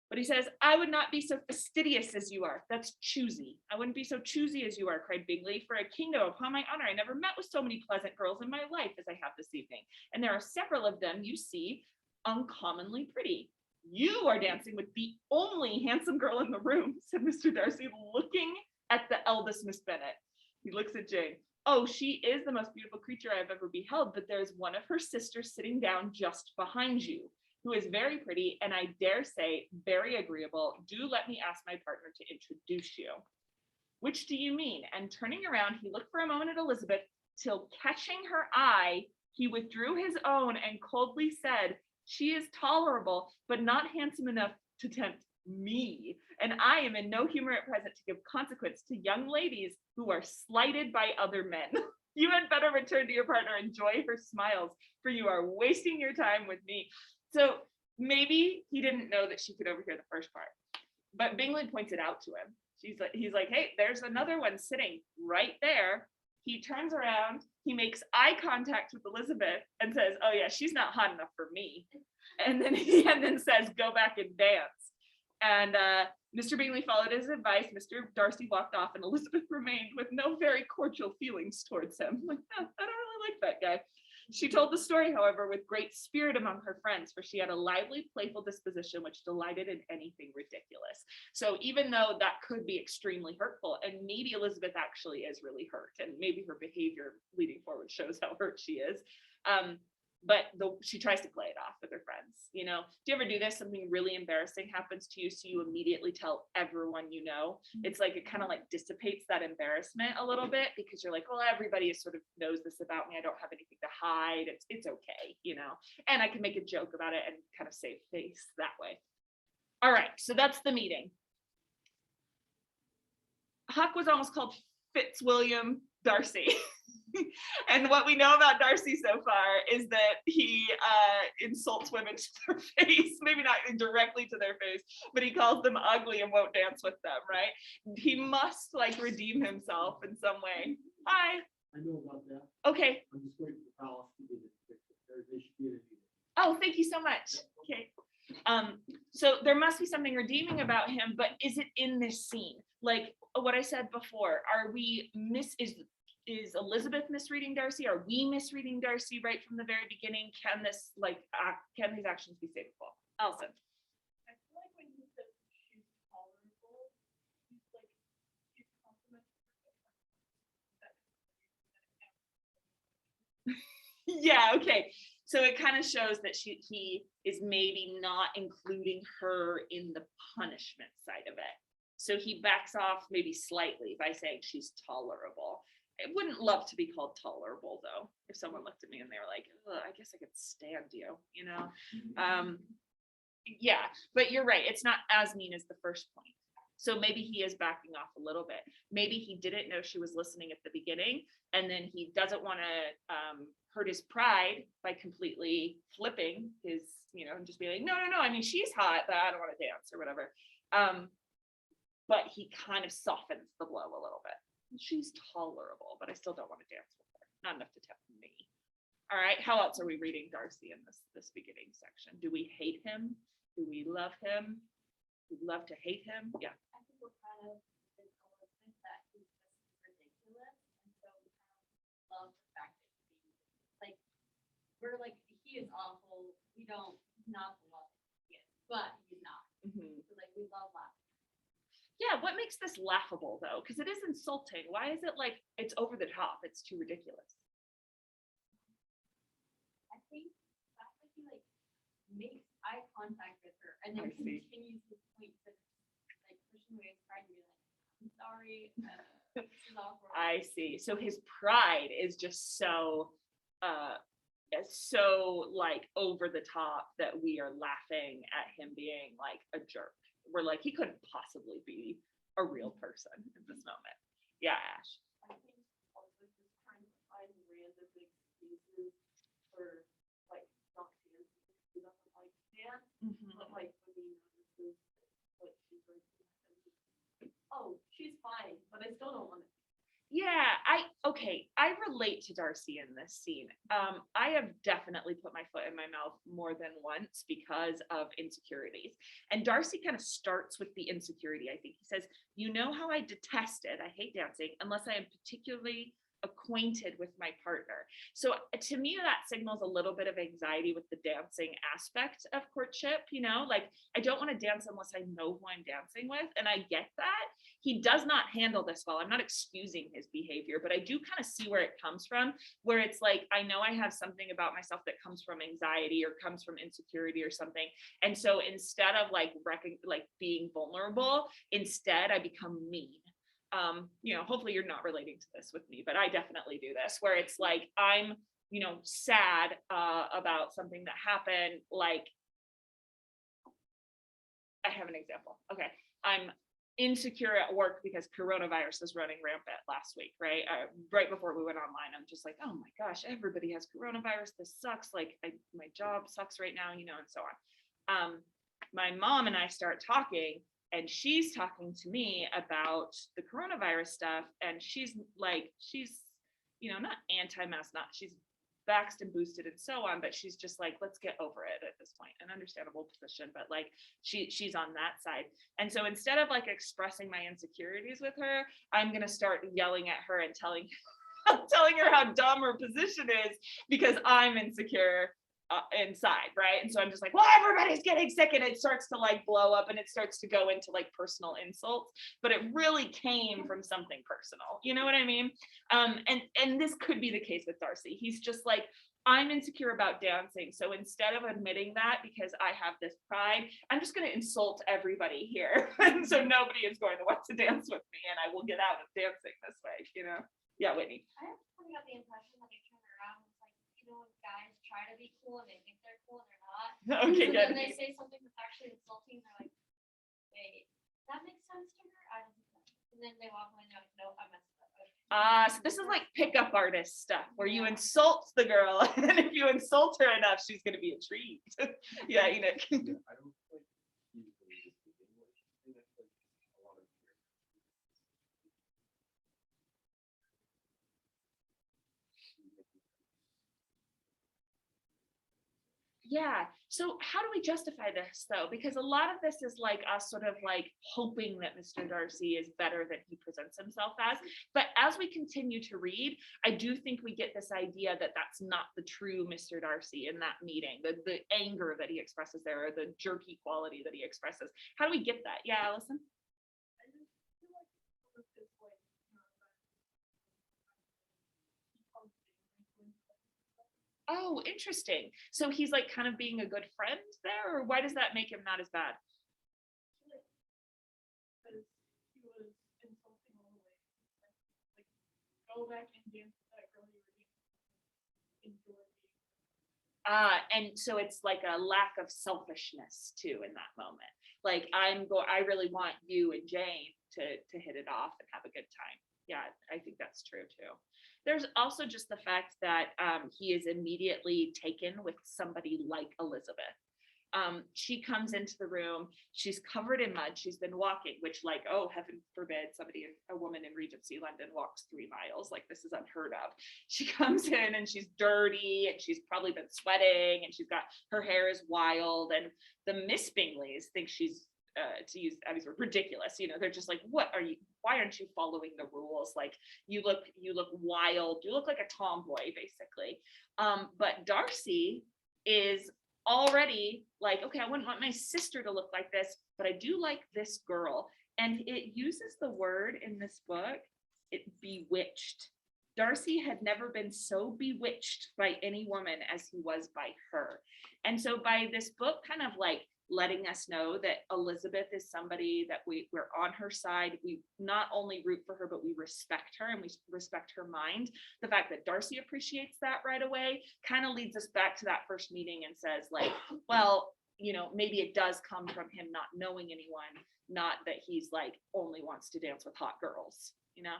But he says, I would not be so fastidious as you are. That's choosy. I wouldn't be so choosy as you are, cried Bingley. For a kingdom, upon my honor, I never met with so many pleasant girls in my life as I have this evening. And there are several of them, you see, uncommonly pretty. You are dancing with the only handsome girl in the room, said Mr. Darcy, looking at the eldest Miss Bennet. He looks at Jane. Oh, she is the most beautiful creature I have ever beheld, but there's one of her sisters sitting down just behind you, who is very pretty and I dare say very agreeable. Do let me ask my partner to introduce you. Which do you mean? And turning around, he looked for a moment at Elizabeth, till catching her eye, he withdrew his own and coldly said, she is tolerable, but not handsome enough to tempt me. And I am in no humor at present to give consequence to young ladies who are slighted by other men. You had better return to your partner, enjoy her smiles, for you are wasting your time with me. So maybe he didn't know that she could overhear the first part, but Bingley points it out to him. He's like, hey, there's another one sitting right there. He turns around, he makes eye contact with Elizabeth and says, oh yeah, she's not hot enough for me. And then says, go back and dance. And Mr. Bingley followed his advice. Mr. Darcy walked off and Elizabeth remained with no very cordial feelings towards him. Like, I don't really like that guy. She told the story, however, with great spirit among her friends, for she had a lively, playful disposition which delighted in anything ridiculous. So even though that could be extremely hurtful, and maybe Elizabeth actually is really hurt, and maybe her behavior leading forward shows how hurt she is, but she tries to play it off with her friends. You know, do you ever do this? Something really embarrassing happens to you, so you immediately tell everyone you know. It's like it kind of like dissipates that embarrassment a little bit, because you're like, well, everybody sort of knows this about me. I don't have anything to hide. It's okay, you know. And I can make a joke about it and kind of save face that way. All right, so that's the meeting. Huck was almost called Fitzwilliam Darcy. And what we know about Darcy so far is that he insults women to their face, maybe not directly to their face, but he calls them ugly and won't dance with them, right? He must like redeem himself in some way. Hi. I know about that. Okay. I'm just waiting for the palace to get it. They should get it. Oh, thank you so much. Okay. So there must be something redeeming about him, but is it in this scene? Like what I said before, are we is Elizabeth misreading Darcy? Are we misreading Darcy right from the very beginning? Can this can these actions be savable? Alison. I feel like when he says she's tolerable, he's like, she's complimenting her. Yeah, okay. So it kind of shows that he is maybe not including her in the punishment side of it. So he backs off maybe slightly by saying she's tolerable. I wouldn't love to be called tolerable though. If someone looked at me and they were like, I guess I could stand you, you know? Yeah, but you're right. It's not as mean as the first point. So maybe he is backing off a little bit. Maybe he didn't know she was listening at the beginning, and then he doesn't want to hurt his pride by completely flipping his, you know, and just be like, no, I mean, she's hot, but I don't want to dance or whatever. But he kind of softens the blow a little bit. She's tolerable, but I still don't want to dance with her. Not enough to tempt me. All right, how else are we reading Darcy in this beginning section? Do we hate him? Do we love him? Do we love to hate him? Yeah. I think we're kind of in Elizabeth that he's just ridiculous, and so we kind of love the fact that he's like, we're like, he is awful. We don't, he's not the love he is, but he's not. So like, we love laughing. Yeah, what makes this laughable though? Because it is insulting. Why is it like it's over the top? It's too ridiculous. I think that's like he like makes eye contact with her and then continues his point to like pushing away his pride and be like, I'm sorry, this is awkward. I see. So his pride is just so like over the top that we are laughing at him being like a jerk. We're like, he couldn't possibly be a real person in this moment. Yeah, Ash. I think also just trying to find random excuses for like not dancing. He doesn't like dance, but like when he notices what she's doing, oh, she's fine, but I still don't want to. Yeah, I relate to Darcy in this scene. I have definitely put my foot in my mouth more than once because of insecurities. And Darcy kind of starts with the insecurity, I think. He says, you know how I detest it, I hate dancing, unless I am particularly acquainted with my partner. So to me, that signals a little bit of anxiety with the dancing aspect of courtship, you know, like I don't want to dance unless I know who I'm dancing with. And I get that. He does not handle this well. I'm not excusing his behavior, but I do kind of see where it comes from, where it's like, I know I have something about myself that comes from anxiety or comes from insecurity or something. And so instead of like being vulnerable, instead I become mean. You know, hopefully you're not relating to this with me, but I definitely do this, where it's like, I'm, you know, sad about something that happened. Like, I have an example. Okay. I'm insecure at work because coronavirus is running rampant last week, right? Right before we went online, I'm just like, oh my gosh, everybody has coronavirus. This sucks. Like my job sucks right now, you know, and so on. My mom and I start talking, and she's talking to me about the coronavirus stuff. And she's, you know, not anti-mask, she's vaxxed and boosted and so on, but she's just like, let's get over it at this point. An understandable position, but like she's on that side. And so instead of like expressing my insecurities with her, I'm gonna start yelling at her and telling her how dumb her position is because I'm insecure inside, right? And so I'm just like, well, everybody's getting sick, and it starts to like blow up, and it starts to go into like personal insults, but it really came from something personal, you know what I mean? And this could be the case with Darcy. He's just like, I'm insecure about dancing, so instead of admitting that because I have this pride, I'm just going to insult everybody here, and so nobody is going to want to dance with me, and I will get out of dancing this way, you know? Yeah, Whitney. I have got the impression that they turn around, it's like, you know, when guys try to be cool and they think they're cool and they're not. Okay, So good. then they say something that's actually insulting, they're like, wait, that makes sense to her? I don't think so. And then they walk away and they're like, no, I messed up. So this is like pickup artist stuff where you insult the girl, and if you insult her enough, she's gonna be intrigued. Yeah, you know. Yeah, I don't like usually just the English. I think that's like a lot of Yeah. So how do we justify this though? Because a lot of this is like us sort of like hoping that Mr. Darcy is better than he presents himself as. But as we continue to read, I do think we get this idea that that's not the true Mr. Darcy in that meeting, the anger that he expresses there, or the jerky quality that he expresses. How do we get that? Yeah, Allison? Oh, interesting. So he's like kind of being a good friend there, or why does that make him not as bad? Because he was insulting all the way. Like, go back and dance with that girl you were dancing. Enjoy being. And so it's like a lack of selfishness too in that moment. Like I really want you and Jane to hit it off and have a good time. Yeah, I think that's true too. There's also just the fact that he is immediately taken with somebody like Elizabeth. She comes into the room, she's covered in mud, she's been walking, which like, oh, heaven forbid a woman in Regency London walks 3 miles, like this is unheard of. She comes in and she's dirty and she's probably been sweating and her hair is wild, and the Miss Bingleys think she's to use Abby's word, ridiculous. You know, they're just like, why aren't you following the rules? Like you look wild, you look like a tomboy basically. But Darcy is already like, okay, I wouldn't want my sister to look like this, but I do like this girl. And it uses the word in this book, bewitched. Darcy had never been so bewitched by any woman as he was by her. And so by this book kind of like letting us know that Elizabeth is somebody that we're on her side. We not only root for her, but we respect her and we respect her mind. The fact that Darcy appreciates that right away kind of leads us back to that first meeting and says like, well, you know, maybe it does come from him not knowing anyone, not that he's like only wants to dance with hot girls, you know?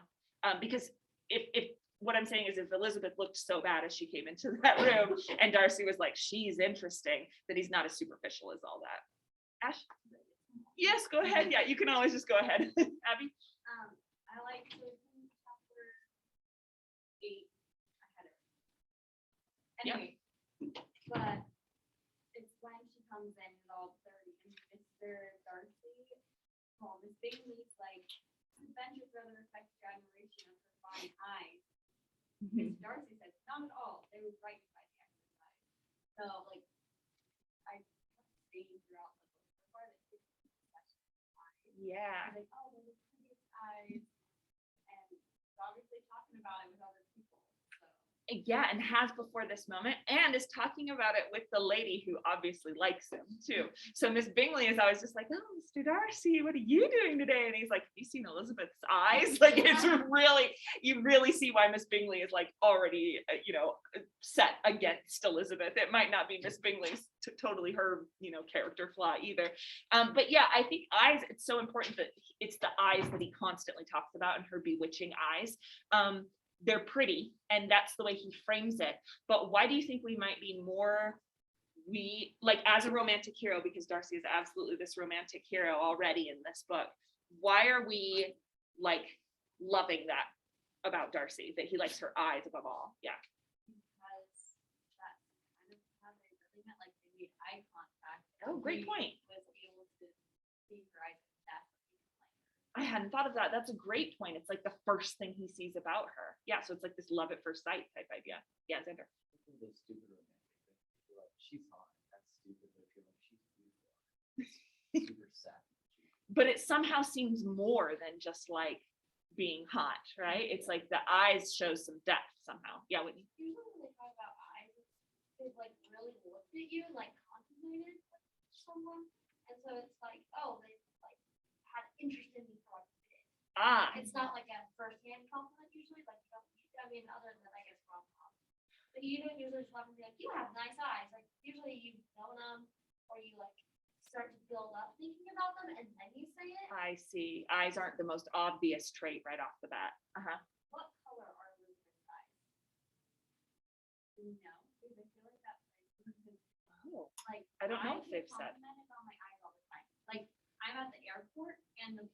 Because if what I'm saying is if Elizabeth looked so bad as she came into that room and Darcy was like, she's interesting, that he's not as superficial as all that. Ash? Yes, go ahead. Yeah, you can always just go ahead. Abby? I like chapter 8. I had it. Anyway, but it's when she comes in with all 30 and Mr. Darcy, Miss Bingley's like, adventure brother affects your admiration of her fine eyes. Miss Darcy said, not at all, they were frightened by the exercise. So like, I seen throughout the book so far that it's Yeah. like, oh, those are pretty eyes. And obviously talking about it with other people, so. Yeah, and has before this moment, and is talking about it with the lady who obviously likes him too. So Miss Bingley is always just like, "Oh, Mr. Darcy, what are you doing today?" And he's like, "Have you seen Elizabeth's eyes?" Like, it's really, you really see why Miss Bingley is like already, set against Elizabeth. It might not be Miss Bingley's totally her, character flaw either. But yeah, I think eyes. It's so important that it's the eyes that he constantly talks about, and her bewitching eyes. They're pretty, and that's the way he frames it. But why do you think we might be more, as a romantic hero, because Darcy is absolutely this romantic hero already in this book, why are we like loving that about Darcy, that he likes her eyes above all? Yeah. Because that's kind of how they really met, like they made eye contact. Oh, great He point. was able to see her eyes, and that's what he was like. I hadn't thought of that. That's a great point. It's like the first thing he sees about her. Yeah, so it's like this love at first sight type idea. Yeah, Xander. Those stupid romantic things. You're like, she's hot. That's stupid. But you're like, she's beautiful. Super sad. But it somehow seems more than just like being hot, right? It's like the eyes show some depth somehow. Yeah, Whitney. Usually when they talk about eyes, they like really looked at you, like contemplated someone, and so it's like, oh, they like had interest in you for a bit. Ah, It's not like a first-hand compliment usually, like you don't. I mean, other than I guess rom-com, but you don't usually just love and be like, you have nice eyes. Like usually you know them, or you like start to build up thinking about them, and then you say it. I see. Eyes aren't the most obvious trait right off the bat. Uh-huh. What color are Elizabeth's eyes? No, because I feel like that plays Oh, like I don't know if get they've said. complimented on my eyes all the time. Like I'm at the airport and the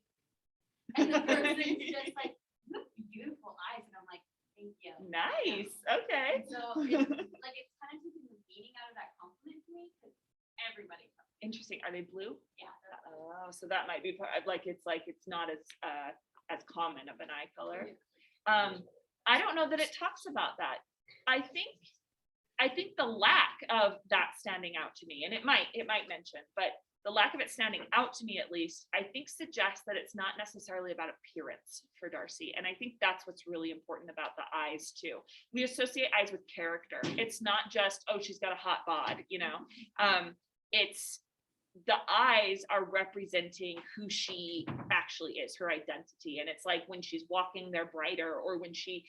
person's just like, you have beautiful eyes, and I'm like, thank you. Nice. Okay. And so it's like it's kind of taking the meaning out of that compliment to me because everybody. Interesting. Are they blue? Yeah. Oh, so that might be like it's not as common of an eye color. I don't know that it talks about that. I think the lack of that standing out to me, and it might mention, but the lack of it standing out to me, at least, I think suggests that it's not necessarily about appearance for Darcy. And I think that's what's really important about the eyes too. We associate eyes with character. It's not just, oh, she's got a hot bod, it's the eyes are representing who she actually is, her identity. And it's like when she's walking, they're brighter, or when she's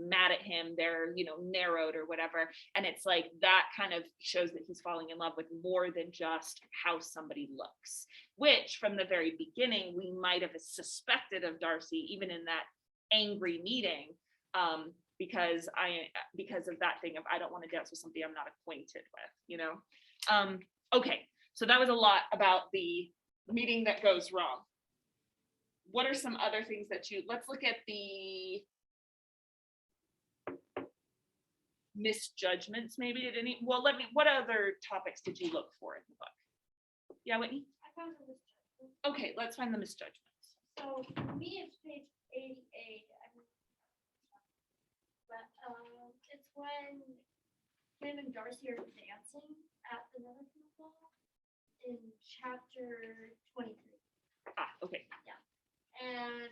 mad at him, they're, narrowed or whatever. And it's like that kind of shows that he's falling in love with more than just how somebody looks, which from the very beginning, we might have suspected of Darcy, even in that angry meeting, because of that thing of, I don't want to dance with somebody I'm not acquainted with, Okay. So that was a lot about the meeting that goes wrong. What are some other things let's look at the misjudgments maybe. What other topics did you look for in the book? Yeah, Whitney? I found a misjudgment. Okay, let's find the misjudgments. So for me, it's page 88. But it's when Kim and Darcy are dancing at the Netherfield Ball in chapter 23. Ah, okay. And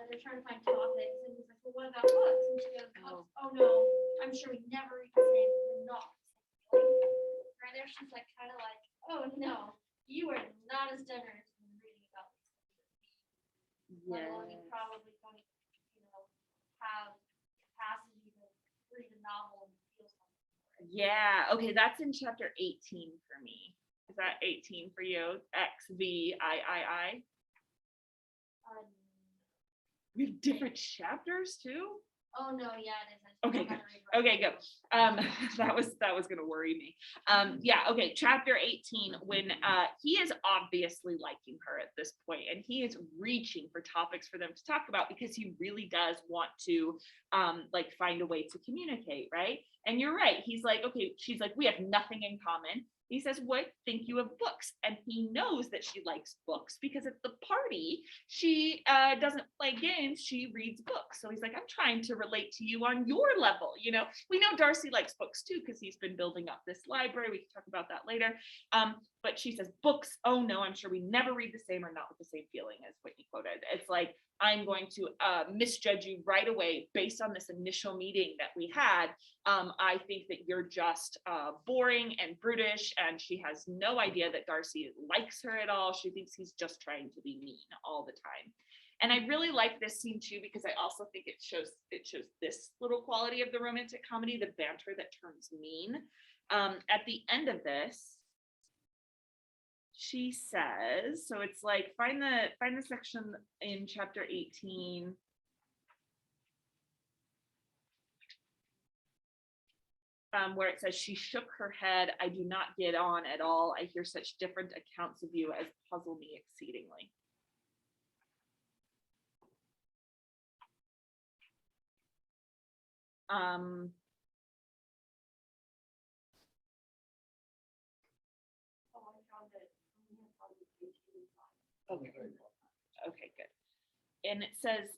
they're trying to find topics, and he's like, well, what about books? And she goes, oh no, I'm sure we never read the same, we're not. Right there, she's like, kind of like, oh no, you are not as generous in reading about these. Yeah. Well, you probably don't, have capacity to read a novel and feel something. Yeah, okay, that's in chapter 18 for me. Is that 18 for you? XVIII. We have different chapters too? Oh no, yeah, it is. Okay, good. Okay, good. That was gonna worry me. Yeah, okay, chapter 18, when he is obviously liking her at this point, and he is reaching for topics for them to talk about because he really does want to like find a way to communicate, right? And you're right. He's like, okay, she's like, we have nothing in common. He says, what think you of books? And he knows that she likes books because at the party, she doesn't play games, she reads books. So he's like, I'm trying to relate to you on your level. You know, we know Darcy likes books too, because he's been building up this library. We can talk about that later. But she says, books, oh no, I'm sure we never read the same or not with the same feeling, as Whitney quoted. It's like, I'm going to misjudge you right away based on this initial meeting that we had. I think that you're just boring and brutish, and she has no idea that Darcy likes her at all. She thinks he's just trying to be mean all the time. And I really like this scene too, because I also think it shows this little quality of the romantic comedy, the banter that turns mean. At the end of this, she says, so it's like, find the section in chapter 18. Where it says, she shook her head, I do not get on at all. I hear such different accounts of you as puzzle me exceedingly. Okay, good. And it says,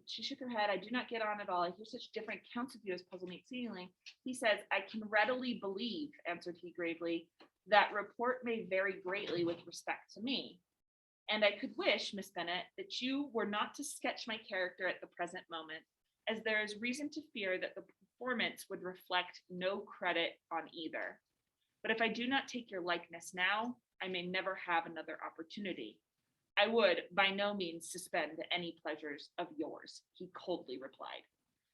she shook her head, I do not get on at all. I hear such different accounts of you as puzzle me exceedingly. He says, I can readily believe, answered he gravely, that report may vary greatly with respect to me. And I could wish, Miss Bennet, that you were not to sketch my character at the present moment, as there is reason to fear that the performance would reflect no credit on either. But if I do not take your likeness now, I may never have another opportunity. I would by no means suspend any pleasures of yours, he coldly replied.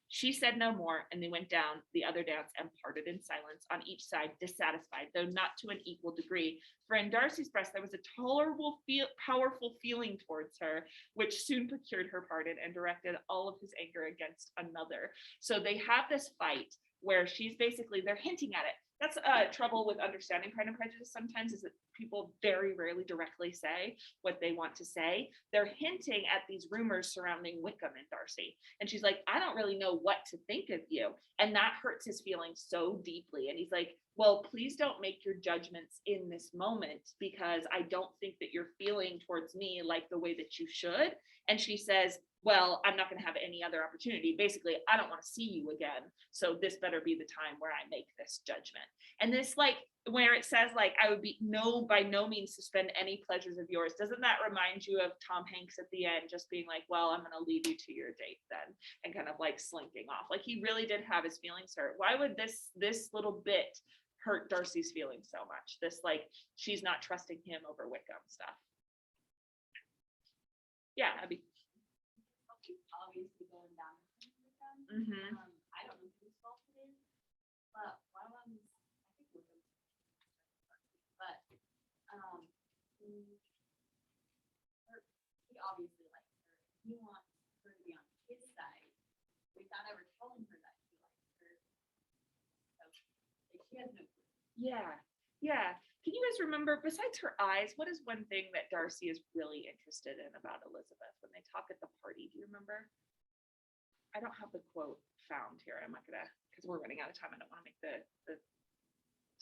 She said no more, and they went down the other dance and parted in silence, on each side dissatisfied, though not to an equal degree. For in Darcy's breast there was a tolerable, powerful feeling towards her, which soon procured her pardon and directed all of his anger against another. So they have this fight where she's basically, they're hinting at it. That's trouble with understanding Pride and Prejudice sometimes, is that people very rarely directly say what they want to say. They're hinting at these rumors surrounding Wickham and Darcy. And she's like, I don't really know what to think of you. And that hurts his feelings so deeply. And he's like, well, please don't make your judgments in this moment, because I don't think that you're feeling towards me like the way that you should. And she says, well, I'm not going to have any other opportunity. Basically, I don't want to see you again. So this better be the time where I make this judgment. And this, like, where it says, like, I would be by no means suspend any pleasures of yours. Doesn't that remind you of Tom Hanks at the end, just being like, well, I'm going to leave you to your date then, and kind of like slinking off. Like, he really did have his feelings hurt. Why would this little bit hurt Darcy's feelings so much? This, like, she's not trusting him over Wickham stuff. Yeah, Abby. Obviously going down with them. I don't know whose fault it is, but one of them is, I think we're going but he obviously likes her. He wants her to be on his side without ever telling her that he likes her. So like, she has no clue. Yeah. Can you guys remember, besides her eyes, what is one thing that Darcy is really interested in about Elizabeth when they talk at the party? Do you remember? I don't have the quote found here. I'm not gonna, because we're running out of time. I don't want to make the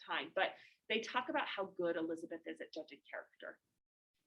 time, but they talk about how good Elizabeth is at judging character.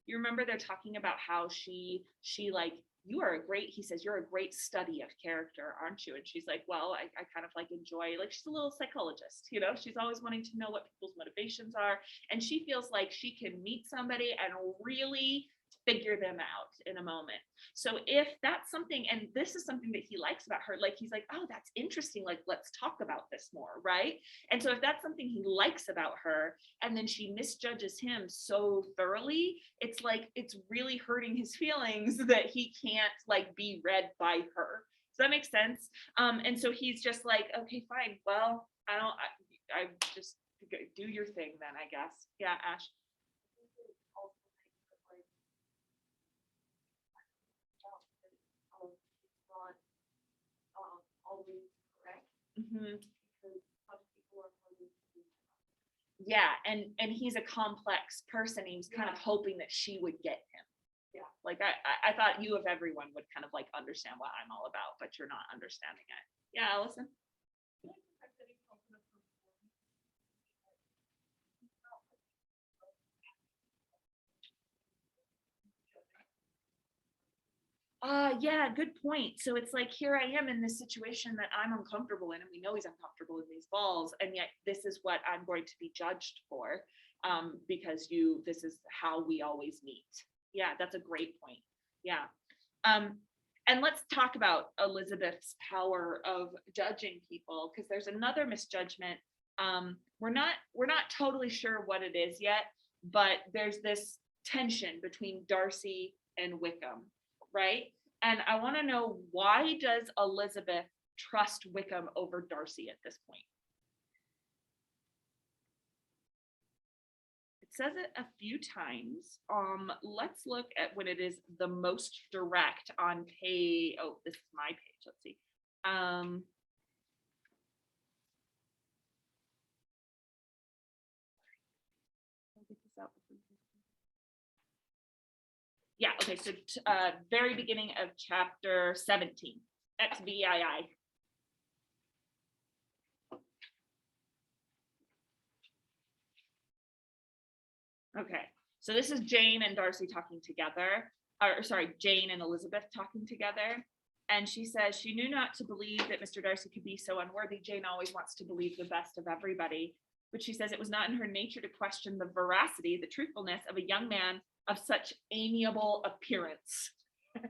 You remember they're talking about how she like, you are a great, he says, you're a great study of character, aren't you? And she's like, well, I kind of like enjoy, like, she's a little psychologist, you know, she's always wanting to know what people's motivations are. And she feels like she can meet somebody and really figure them out in a moment. So if that's something, and this is something that he likes about her, like, he's like, oh, that's interesting, like, let's talk about this more, right? And so if that's something he likes about her, and then she misjudges him so thoroughly, it's like, it's really hurting his feelings that he can't, like, be read by her. Does that make sense? And so he's just like, okay, fine, well, I just do your thing then, I guess. Yeah, Ash. Always correct. Mhm. because some people are more than. Yeah, and he's a complex person. He was kind of hoping that she would get him. Yeah. Like I thought you of everyone would kind of like understand what I'm all about, but you're not understanding it. Yeah, Allison. Yeah, good point. So it's like, here I am in this situation that I'm uncomfortable in, and we know he's uncomfortable in these balls, and yet this is what I'm going to be judged for, because this is how we always meet. Yeah, that's a great point. Yeah. And let's talk about Elizabeth's power of judging people, because there's another misjudgment. We're not totally sure what it is yet, but there's this tension between Darcy and Wickham, right? And I want to know, why does Elizabeth trust Wickham over Darcy at this point? It says it a few times. Let's look at when it is the most direct on page. Oh, this is my page. Let's see. Yeah, okay, so very beginning of chapter 17, XVII. Okay, so this is Jane and Darcy talking together, or sorry, Jane and Elizabeth talking together. And she says she knew not to believe that Mr. Darcy could be so unworthy. Jane always wants to believe the best of everybody. But she says it was not in her nature to question the veracity, the truthfulness of a young man of such amiable appearance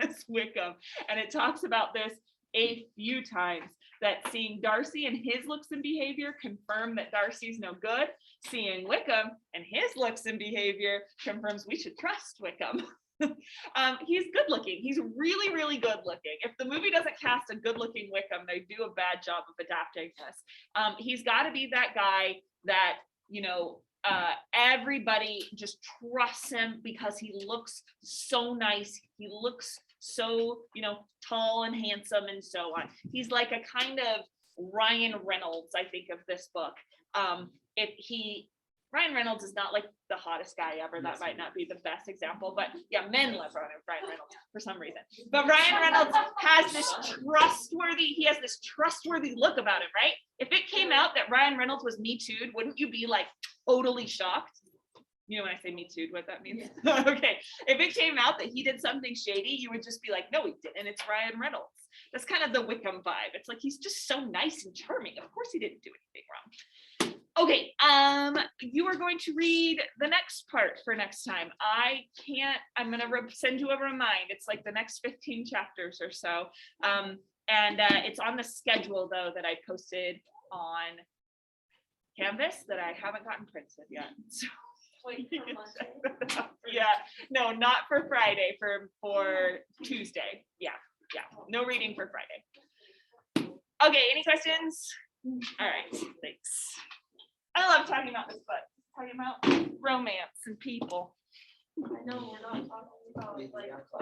as Wickham. And it talks about this a few times, that seeing Darcy and his looks and behavior confirm that Darcy's no good. Seeing Wickham and his looks and behavior confirms we should trust Wickham. He's good looking. He's really, really good looking. If the movie doesn't cast a good looking Wickham, they do a bad job of adapting this. He's got to be that guy that, everybody just trusts him because he looks so nice. He looks so, tall and handsome and so on. He's like a kind of Ryan Reynolds, I think, of this book. Ryan Reynolds is not like the hottest guy ever. That might not be the best example, but yeah, men love Ryan Reynolds for some reason. But Ryan Reynolds has this trustworthy look about him, right? If it came out that Ryan Reynolds was Me Too'd, wouldn't you be like totally shocked? You know when I say Me Too'd, what that means? Yeah. Okay, if it came out that he did something shady, you would just be like, no, he didn't. It's Ryan Reynolds. That's kind of the Wickham vibe. It's like, he's just so nice and charming. Of course he didn't do anything wrong. Okay, you are going to read the next part for next time. I'm gonna send you a remind. It's like the next 15 chapters or so. It's on the schedule though that I posted on Canvas that I haven't gotten printed yet. So. Wait, for Monday? Yeah, no, not for Friday, for Tuesday. Yeah, no reading for Friday. Okay, any questions? All right, thanks. I love talking about this book, talking about romance and people. I know we're not talking about like